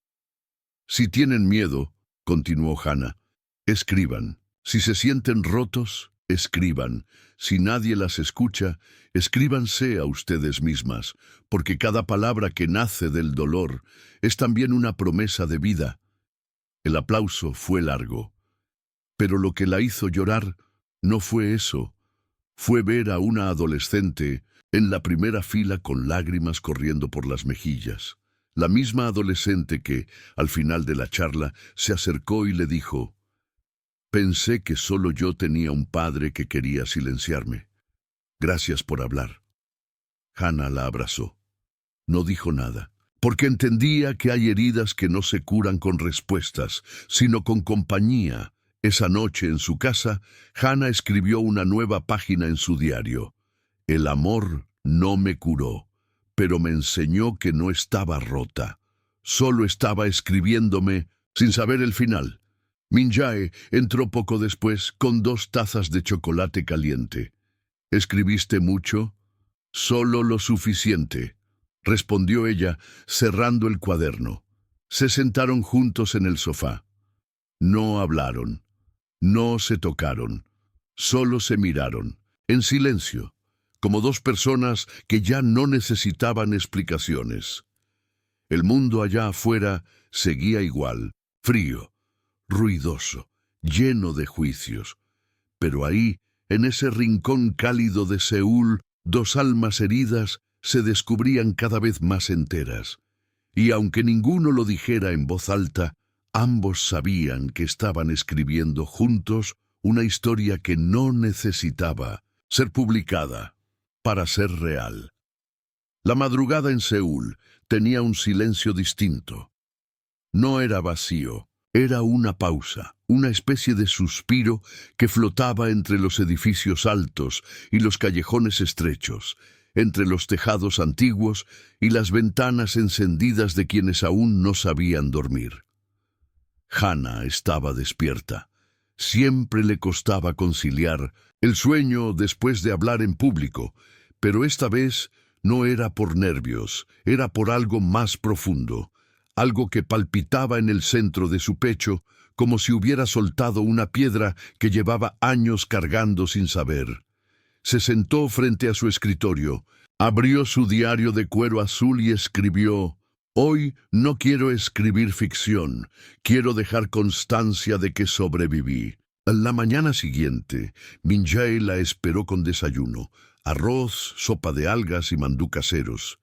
Si tienen miedo, continuó Hana, escriban. Si se sienten rotos, escriban. Si nadie las escucha, escríbanse a ustedes mismas, porque cada palabra que nace del dolor es también una promesa de vida. El aplauso fue largo, pero lo que la hizo llorar no fue eso. Fue ver a una adolescente en la primera fila con lágrimas corriendo por las mejillas. La misma adolescente que, al final de la charla, se acercó y le dijo: «Pensé que solo yo tenía un padre que quería silenciarme. Gracias por hablar». Hana la abrazó. No dijo nada, porque entendía que hay heridas que no se curan con respuestas, sino con compañía. Esa noche en su casa, Hana escribió una nueva página en su diario. El amor no me curó, pero me enseñó que no estaba rota. Solo estaba escribiéndome sin saber el final. Min-jae entró poco después con 2 tazas de chocolate caliente. «¿Escribiste mucho?» «Solo lo suficiente», respondió ella, cerrando el cuaderno. Se sentaron juntos en el sofá. No hablaron, no se tocaron, solo se miraron, en silencio, como 2 personas que ya no necesitaban explicaciones. El mundo allá afuera seguía igual, frío, ruidoso, lleno de juicios. Pero ahí, en ese rincón cálido de Seúl, 2 almas heridas se descubrían cada vez más enteras. Y aunque ninguno lo dijera en voz alta, ambos sabían que estaban escribiendo juntos una historia que no necesitaba ser publicada para ser real. La madrugada en Seúl tenía un silencio distinto. No era vacío. Era una pausa, una especie de suspiro que flotaba entre los edificios altos y los callejones estrechos, entre los tejados antiguos y las ventanas encendidas de quienes aún no sabían dormir. Hana estaba despierta. Siempre le costaba conciliar el sueño después de hablar en público, pero esta vez no era por nervios, era por algo más profundo. Algo que palpitaba en el centro de su pecho, como si hubiera soltado una piedra que llevaba años cargando sin saber. Se sentó frente a su escritorio, abrió su diario de cuero azul y escribió: Hoy no quiero escribir ficción, quiero dejar constancia de que sobreviví. La mañana siguiente, Minjae la esperó con desayuno, arroz, sopa de algas y mandú caseros.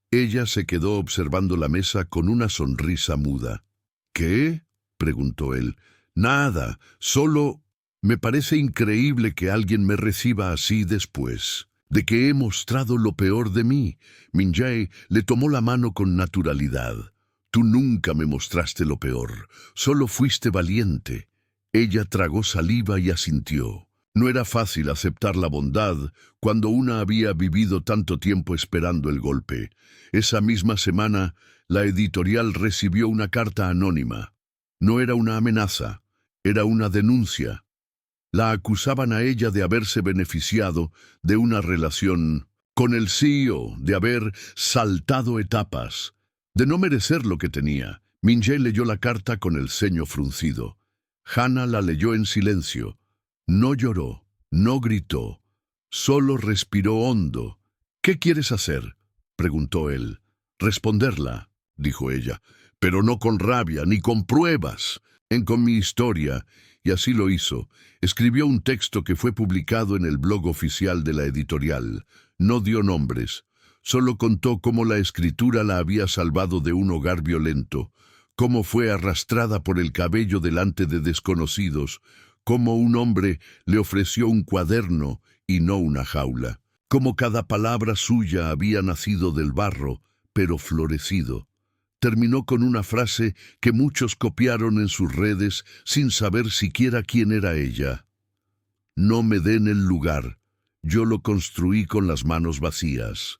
Ella se quedó observando la mesa con una sonrisa muda. ¿Qué? Preguntó él. Nada, solo me parece increíble que alguien me reciba así después de que he mostrado lo peor de mí. Minjae le tomó la mano con naturalidad. Tú nunca me mostraste lo peor, solo fuiste valiente. Ella tragó saliva y asintió. No era fácil aceptar la bondad cuando una había vivido tanto tiempo esperando el golpe. Esa misma semana, la editorial recibió una carta anónima. No era una amenaza, era una denuncia. La acusaban a ella de haberse beneficiado de una relación con el CEO, de haber saltado etapas, de no merecer lo que tenía. Minjae leyó la carta con el ceño fruncido. Hana la leyó en silencio. No lloró, no gritó, solo respiró hondo. ¿Qué quieres hacer?, preguntó él. Responderla, dijo ella, pero no con rabia ni con pruebas, con mi historia. Y así lo hizo. Escribió un texto que fue publicado en el blog oficial de la editorial. No dio nombres. Solo contó cómo la escritura la había salvado de un hogar violento, cómo fue arrastrada por el cabello delante de desconocidos, cómo un hombre le ofreció un cuaderno y no una jaula, cómo cada palabra suya había nacido del barro, pero florecido. Terminó con una frase que muchos copiaron en sus redes sin saber siquiera quién era ella. No me den el lugar, yo lo construí con las manos vacías.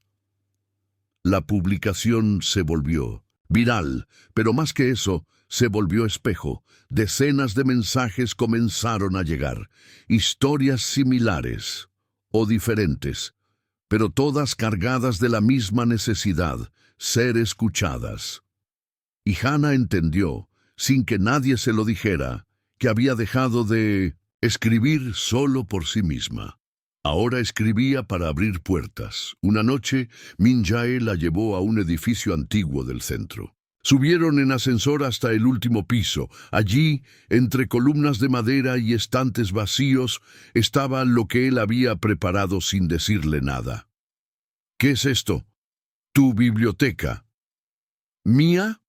La publicación se volvió viral, pero más que eso, se volvió espejo. Decenas de mensajes comenzaron a llegar, historias similares o diferentes, pero todas cargadas de la misma necesidad, ser escuchadas. Y Hana entendió, sin que nadie se lo dijera, que había dejado de escribir solo por sí misma. Ahora escribía para abrir puertas. Una noche, Minjae la llevó a un edificio antiguo del centro. Subieron en ascensor hasta el último piso. Allí, entre columnas de madera y estantes vacíos, estaba lo que él había preparado sin decirle nada. ¿Qué es esto? Tu biblioteca. ¿Mía?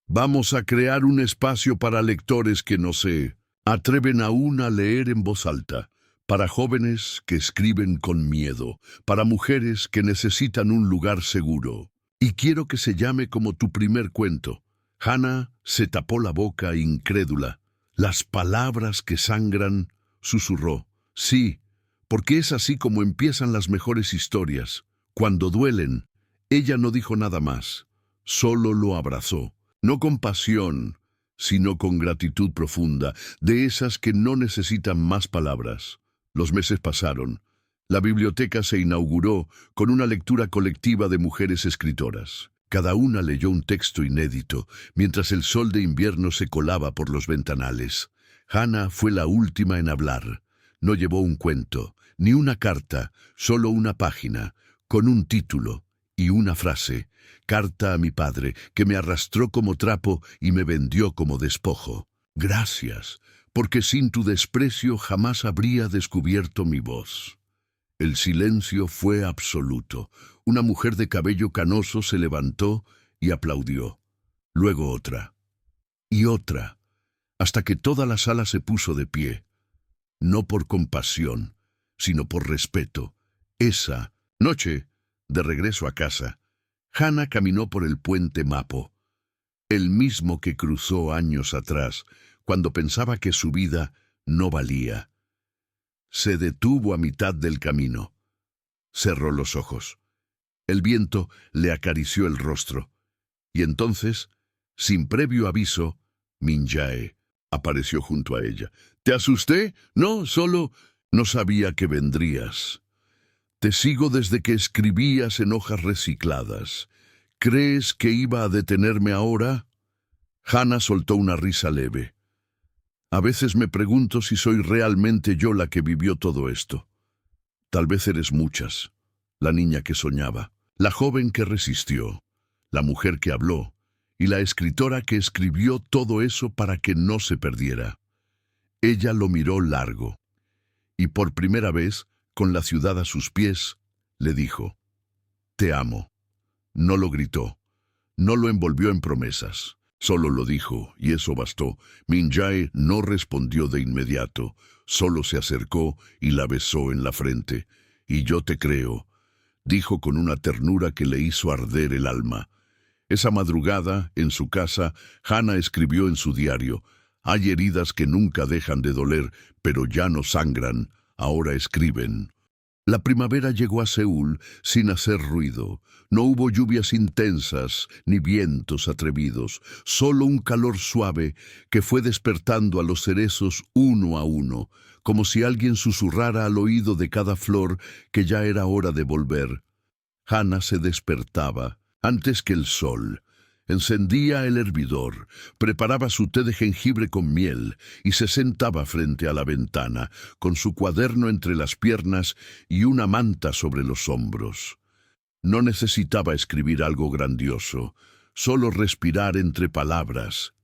Vamos a crear un espacio para lectores que no se atreven aún a leer en voz alta, para jóvenes que escriben con miedo, para mujeres que necesitan un lugar seguro. Y quiero que se llame como tu primer cuento. Hana se tapó la boca incrédula. Las palabras que sangran, susurró. Sí, porque es así como empiezan las mejores historias. Cuando duelen, ella no dijo nada más, solo lo abrazó. No con pasión, sino con gratitud profunda, de esas que no necesitan más palabras. Los meses pasaron. La biblioteca se inauguró con una lectura colectiva de mujeres escritoras. Cada una leyó un texto inédito, mientras el sol de invierno se colaba por los ventanales. Hana fue la última en hablar. No llevó un cuento, ni una carta, solo una página, con un título y una frase. Carta a mi padre, que me arrastró como trapo y me vendió como despojo. Gracias, porque sin tu desprecio jamás habría descubierto mi voz. El silencio fue absoluto. Una mujer de cabello canoso se levantó y aplaudió. Luego otra. Y otra, hasta que toda la sala se puso de pie. No por compasión, sino por respeto. Esa noche, de regreso a casa, Hana caminó por el puente Mapo, el mismo que cruzó años atrás, cuando pensaba que su vida no valía. Se detuvo a mitad del camino. Cerró los ojos. El viento le acarició el rostro. Y entonces, sin previo aviso, Minjae apareció junto a ella. ¿Te asusté? No, solo no sabía que vendrías. Te sigo desde que escribías en hojas recicladas. ¿Crees que iba a detenerme ahora? Hana soltó una risa leve. A veces me pregunto si soy realmente yo la que vivió todo esto. Tal vez eres muchas. La niña que soñaba, la joven que resistió, la mujer que habló, y la escritora que escribió todo eso para que no se perdiera. Ella lo miró largo, y por primera vez, con la ciudad a sus pies, le dijo, «Te amo». No lo gritó, no lo envolvió en promesas, solo lo dijo, y eso bastó. Min Jae no respondió de inmediato, solo se acercó y la besó en la frente. «Y yo te creo», dijo con una ternura que le hizo arder el alma. Esa madrugada, en su casa, Hana escribió en su diario, «Hay heridas que nunca dejan de doler, pero ya no sangran, ahora escriben». La primavera llegó a Seúl sin hacer ruido. No hubo lluvias intensas ni vientos atrevidos, solo un calor suave que fue despertando a los cerezos uno a uno, como si alguien susurrara al oído de cada flor que ya era hora de volver. Hana se despertaba antes que el sol. Encendía el hervidor, preparaba su té de jengibre con miel y se sentaba frente a la ventana, con su cuaderno entre las piernas y una manta sobre los hombros. No necesitaba escribir algo grandioso, solo respirar entre palabras.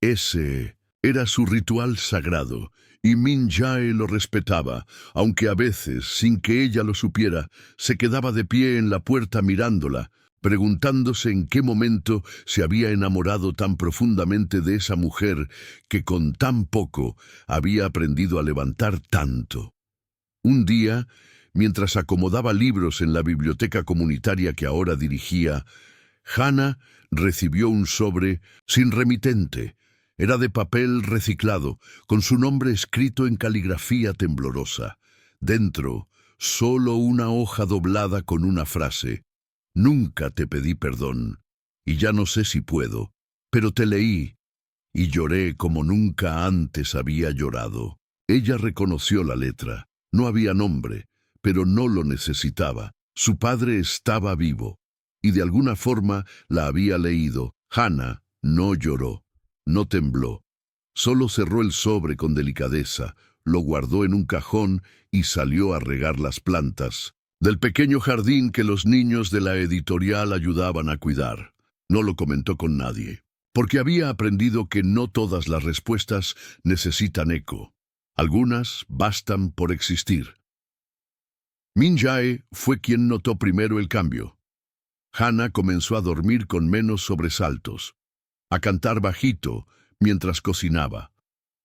Ese era su ritual sagrado, y Min Jae lo respetaba, aunque a veces, sin que ella lo supiera, se quedaba de pie en la puerta mirándola, preguntándose en qué momento se había enamorado tan profundamente de esa mujer que con tan poco había aprendido a levantar tanto. Un día, mientras acomodaba libros en la biblioteca comunitaria que ahora dirigía, Hana recibió un sobre sin remitente. Era de papel reciclado, con su nombre escrito en caligrafía temblorosa. Dentro, solo una hoja doblada con una frase: «Nunca te pedí perdón, y ya no sé si puedo, pero te leí, y lloré como nunca antes había llorado». Ella reconoció la letra. No había nombre, pero no lo necesitaba. Su padre estaba vivo, y de alguna forma la había leído. Hana no lloró, no tembló. Solo cerró el sobre con delicadeza, lo guardó en un cajón y salió a regar las plantas del pequeño jardín que los niños de la editorial ayudaban a cuidar. No lo comentó con nadie, porque había aprendido que no todas las respuestas necesitan eco. Algunas bastan por existir. Min Jae fue quien notó primero el cambio. Hana comenzó a dormir con menos sobresaltos, a cantar bajito mientras cocinaba,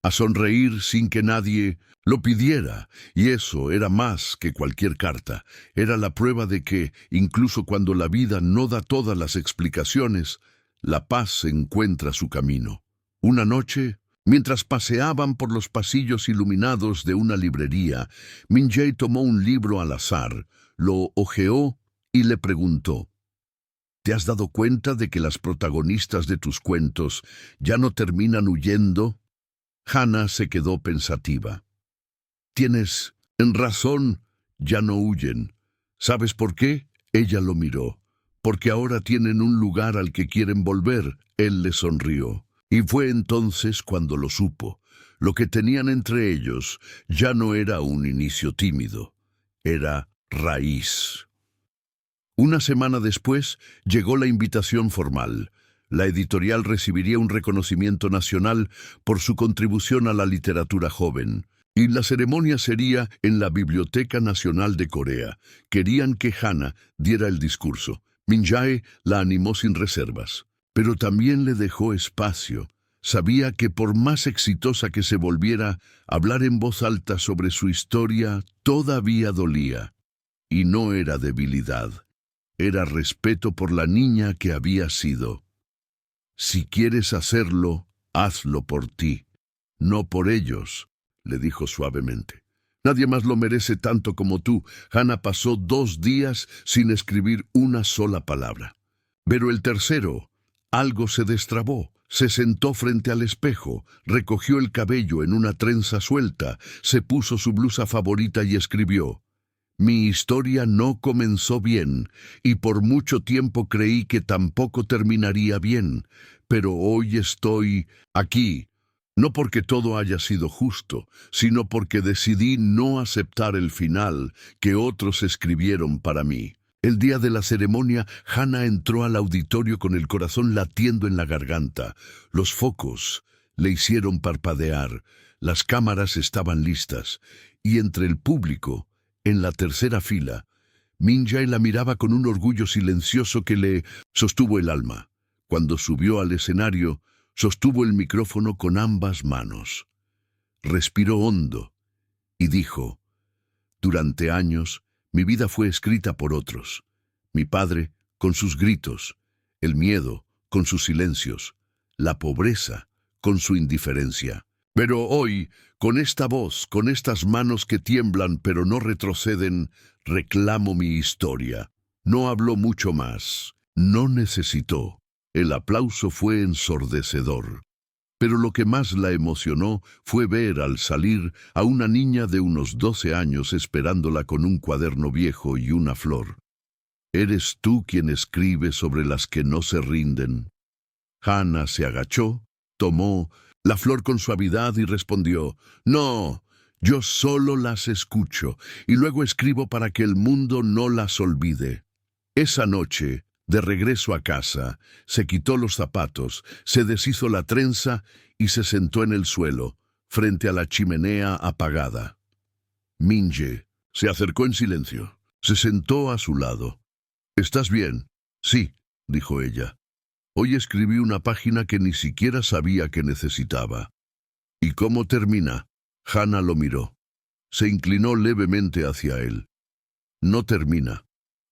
a sonreír sin que nadie lo pidiera, y eso era más que cualquier carta. Era la prueba de que, incluso cuando la vida no da todas las explicaciones, la paz encuentra su camino. Una noche, mientras paseaban por los pasillos iluminados de una librería, Min Jae tomó un libro al azar, lo hojeó y le preguntó: «¿Te has dado cuenta de que las protagonistas de tus cuentos ya no terminan huyendo?» Hana se quedó pensativa. «Tienes razón, ya no huyen. ¿Sabes por qué?» Ella lo miró. «Porque ahora tienen un lugar al que quieren volver». Él le sonrió. Y fue entonces cuando lo supo. Lo que tenían entre ellos ya no era un inicio tímido. Era raíz. Una semana después llegó la invitación formal. La editorial recibiría un reconocimiento nacional por su contribución a la literatura joven, y la ceremonia sería en la Biblioteca Nacional de Corea. Querían que Hana diera el discurso. Min Jae la animó sin reservas, pero también le dejó espacio. Sabía que por más exitosa que se volviera, hablar en voz alta sobre su historia todavía dolía. Y no era debilidad, era respeto por la niña que había sido. «Si quieres hacerlo, hazlo por ti, no por ellos», le dijo suavemente. «Nadie más lo merece tanto como tú». Hana pasó 2 días sin escribir una sola palabra. Pero el tercero, algo se destrabó. Se sentó frente al espejo, recogió el cabello en una trenza suelta, se puso su blusa favorita y escribió: «Mi historia no comenzó bien, y por mucho tiempo creí que tampoco terminaría bien, pero hoy estoy aquí, no porque todo haya sido justo, sino porque decidí no aceptar el final que otros escribieron para mí». El día de la ceremonia, Hannah entró al auditorio con el corazón latiendo en la garganta. Los focos le hicieron parpadear, las cámaras estaban listas, y entre el público, en la tercera fila, Min-jae la miraba con un orgullo silencioso que le sostuvo el alma. Cuando subió al escenario, sostuvo el micrófono con ambas manos. Respiró hondo y dijo: «Durante años, mi vida fue escrita por otros. Mi padre, con sus gritos, el miedo, con sus silencios, la pobreza, con su indiferencia. Pero hoy, con esta voz, con estas manos que tiemblan pero no retroceden, reclamo mi historia». No habló mucho más. No necesitó. El aplauso fue ensordecedor. Pero lo que más la emocionó fue ver al salir a una niña de unos 12 años esperándola con un cuaderno viejo y una flor. «¿Eres tú quien escribe sobre las que no se rinden?». Hannah se agachó, tomó la flor con suavidad y respondió: «No, yo solo las escucho y luego escribo para que el mundo no las olvide». Esa noche, de regreso a casa, se quitó los zapatos, se deshizo la trenza y se sentó en el suelo, frente a la chimenea apagada. Min-jae se acercó en silencio. Se sentó a su lado. «¿Estás bien?». «Sí», dijo ella. «Hoy escribí una página que ni siquiera sabía que necesitaba». «¿Y cómo termina?». Hannah lo miró. Se inclinó levemente hacia él. «No termina,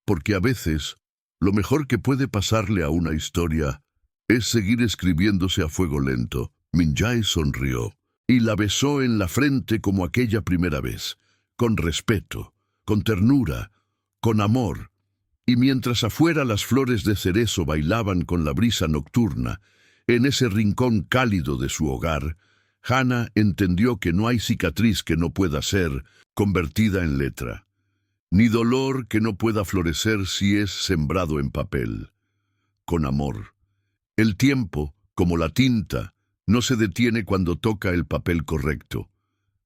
porque a veces lo mejor que puede pasarle a una historia es seguir escribiéndose a fuego lento». Min-jae sonrió y la besó en la frente como aquella primera vez, con respeto, con ternura, con amor. Y mientras afuera las flores de cerezo bailaban con la brisa nocturna, en ese rincón cálido de su hogar, Hannah entendió que no hay cicatriz que no pueda ser convertida en letra, ni dolor que no pueda florecer si es sembrado en papel. Con amor. El tiempo, como la tinta, no se detiene cuando toca el papel correcto.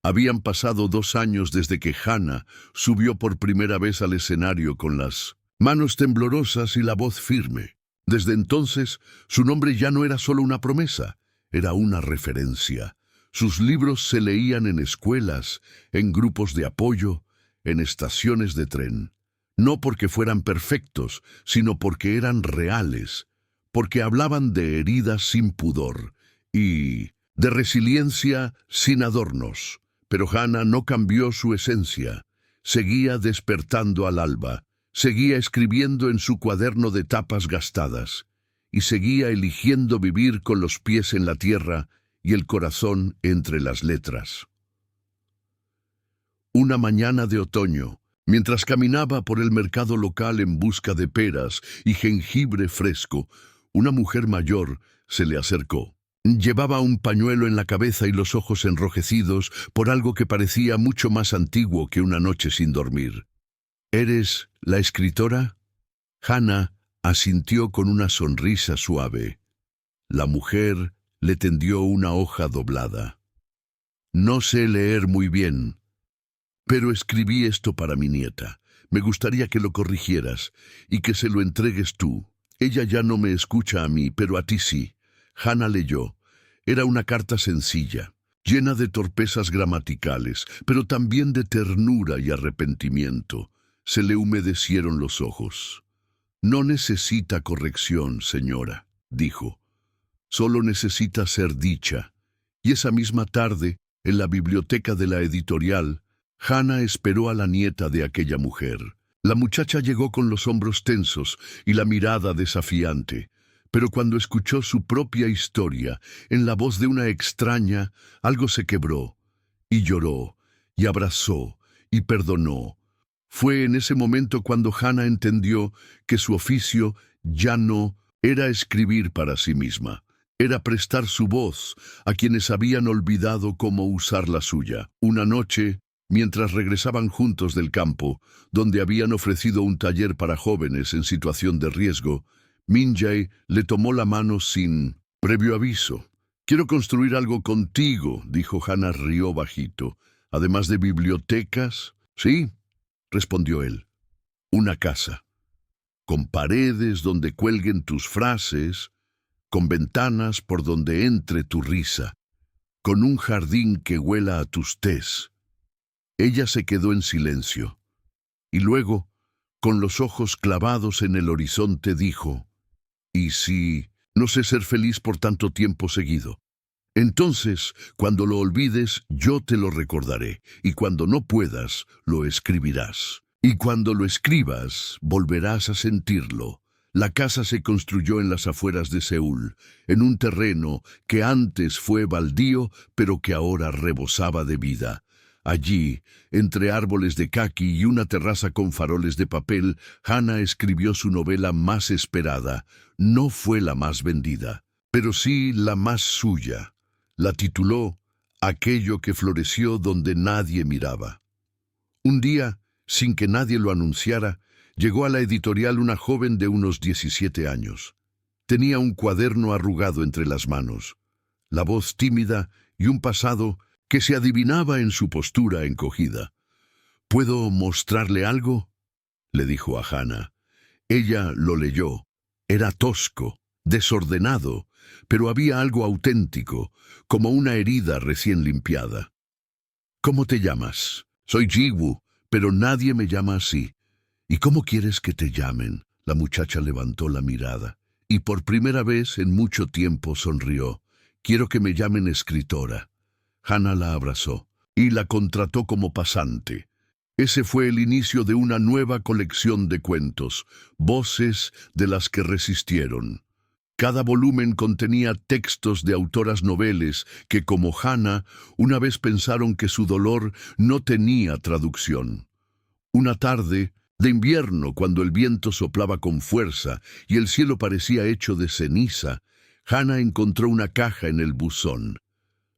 Habían pasado 2 años desde que Hannah subió por primera vez al escenario con las manos temblorosas y la voz firme. Desde entonces, su nombre ya no era solo una promesa, era una referencia. Sus libros se leían en escuelas, en grupos de apoyo, en estaciones de tren. No porque fueran perfectos, sino porque eran reales, porque hablaban de heridas sin pudor y de resiliencia sin adornos. Pero Hannah no cambió su esencia. Seguía despertando al alba, seguía escribiendo en su cuaderno de tapas gastadas, y seguía eligiendo vivir con los pies en la tierra y el corazón entre las letras. Una mañana de otoño, mientras caminaba por el mercado local en busca de peras y jengibre fresco, una mujer mayor se le acercó. Llevaba un pañuelo en la cabeza y los ojos enrojecidos por algo que parecía mucho más antiguo que una noche sin dormir. «¿Eres la escritora?». Hannah asintió con una sonrisa suave. La mujer le tendió una hoja doblada. «No sé leer muy bien, pero escribí esto para mi nieta. Me gustaría que lo corrigieras y que se lo entregues tú. Ella ya no me escucha a mí, pero a ti sí». Hannah leyó. Era una carta sencilla, llena de torpezas gramaticales, pero también de ternura y arrepentimiento. Se le humedecieron los ojos. «No necesita corrección, señora», dijo. «Solo necesita ser dicha». Y esa misma tarde, en la biblioteca de la editorial, Hannah esperó a la nieta de aquella mujer. La muchacha llegó con los hombros tensos y la mirada desafiante. Pero cuando escuchó su propia historia, en la voz de una extraña, algo se quebró, y lloró, y abrazó, y perdonó. Fue en ese momento cuando Hannah entendió que su oficio ya no era escribir para sí misma, era prestar su voz a quienes habían olvidado cómo usar la suya. Una noche, mientras regresaban juntos del campo, donde habían ofrecido un taller para jóvenes en situación de riesgo, Min-jae le tomó la mano sin previo aviso. «Quiero construir algo contigo», dijo. Hannah rió bajito. «Además de bibliotecas». «Sí», respondió él. «Una casa». con paredes donde cuelguen tus frases, con ventanas por donde entre tu risa, con un jardín que huela a tus tés. Ella se quedó en silencio, y luego, con los ojos clavados en el horizonte, dijo: «¿Y si no sé ser feliz por tanto tiempo seguido? Entonces, cuando lo olvides, yo te lo recordaré, y cuando no puedas, lo escribirás. Y cuando lo escribas, volverás a sentirlo». La casa se construyó en las afueras de Seúl, en un terreno que antes fue baldío, pero que ahora rebosaba de vida. Allí, entre árboles de caqui y una terraza con faroles de papel, Hana escribió su novela más esperada. No fue la más vendida, pero sí la más suya. La tituló Aquello que floreció donde nadie miraba. Un día, sin que nadie lo anunciara, llegó a la editorial una joven de unos 17 años. Tenía un cuaderno arrugado entre las manos, la voz tímida y un pasado que se adivinaba en su postura encogida. «¿Puedo mostrarle algo?», le dijo a Hana. Ella lo leyó. Era tosco, desordenado, pero había algo auténtico, como una herida recién limpiada. «¿Cómo te llamas?» «Soy Jiwoo, pero nadie me llama así». «¿Y cómo quieres que te llamen?». La muchacha levantó la mirada y por primera vez en mucho tiempo sonrió. «Quiero que me llamen escritora». Hana la abrazó y la contrató como pasante. Ese fue el inicio de una nueva colección de cuentos, voces de las que resistieron. Cada volumen contenía textos de autoras noveles que, como Hana, una vez pensaron que su dolor no tenía traducción. Una tarde de invierno, cuando el viento soplaba con fuerza y el cielo parecía hecho de ceniza, Hana encontró una caja en el buzón.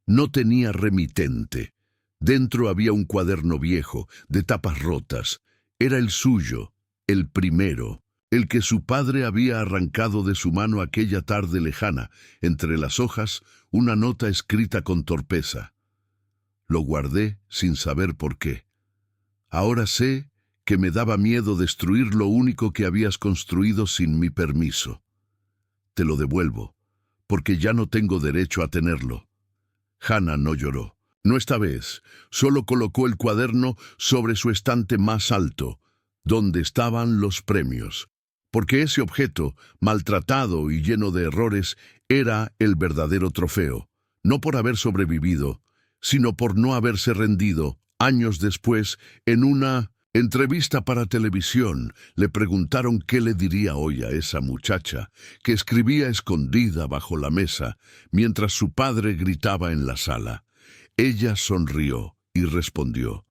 No tenía remitente. Dentro había un cuaderno viejo, de tapas rotas. Era el suyo, el primero, el que su padre había arrancado de su mano aquella tarde lejana, entre las hojas, una nota escrita con torpeza. Lo guardé sin saber por qué. Ahora sé que me daba miedo destruir lo único que habías construido sin mi permiso. Te lo devuelvo, porque ya no tengo derecho a tenerlo». Hana no lloró. No esta vez, solo colocó el cuaderno sobre su estante más alto, donde estaban los premios, porque ese objeto, maltratado y lleno de errores, era el verdadero trofeo, no por haber sobrevivido, sino por no haberse rendido. Años después, en una entrevista para televisión, le preguntaron qué le diría hoy a esa muchacha que escribía escondida bajo la mesa mientras su padre gritaba en la sala. Ella sonrió y respondió: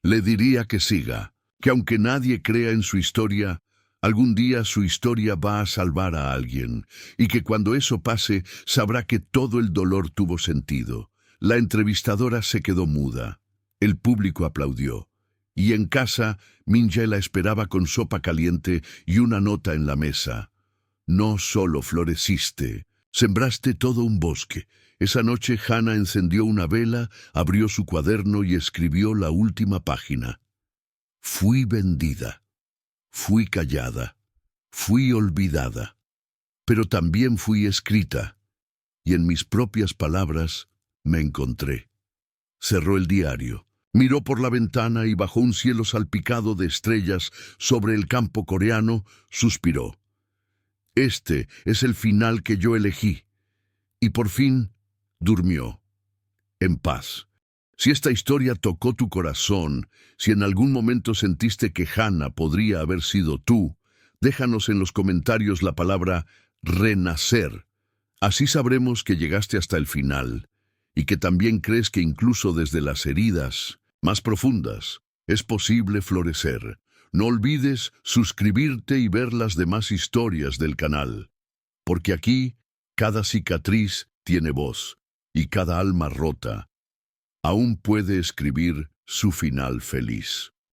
«Le diría que siga, que aunque nadie crea en su historia, algún día su historia va a salvar a alguien, y que cuando eso pase sabrá que todo el dolor tuvo sentido». La entrevistadora se quedó muda. El público aplaudió. Y en casa, Min-jae la esperaba con sopa caliente y una nota en la mesa. «No solo floreciste, sembraste todo un bosque». Esa noche Hana encendió una vela, abrió su cuaderno y escribió la última página. «Fui vendida, fui callada, fui olvidada, pero también fui escrita, y en mis propias palabras me encontré». Cerró el diario. Miró por la ventana y bajo un cielo salpicado de estrellas sobre el campo coreano, suspiró. «Este es el final que yo elegí». Y por fin durmió, en paz. Si esta historia tocó tu corazón, si en algún momento sentiste que Hana podría haber sido tú, déjanos en los comentarios la palabra renacer. Así sabremos que llegaste hasta el final y que también crees que incluso desde las heridas más profundas es posible florecer. No olvides suscribirte y ver las demás historias del canal, porque aquí cada cicatriz tiene voz y cada alma rota aún puede escribir su final feliz.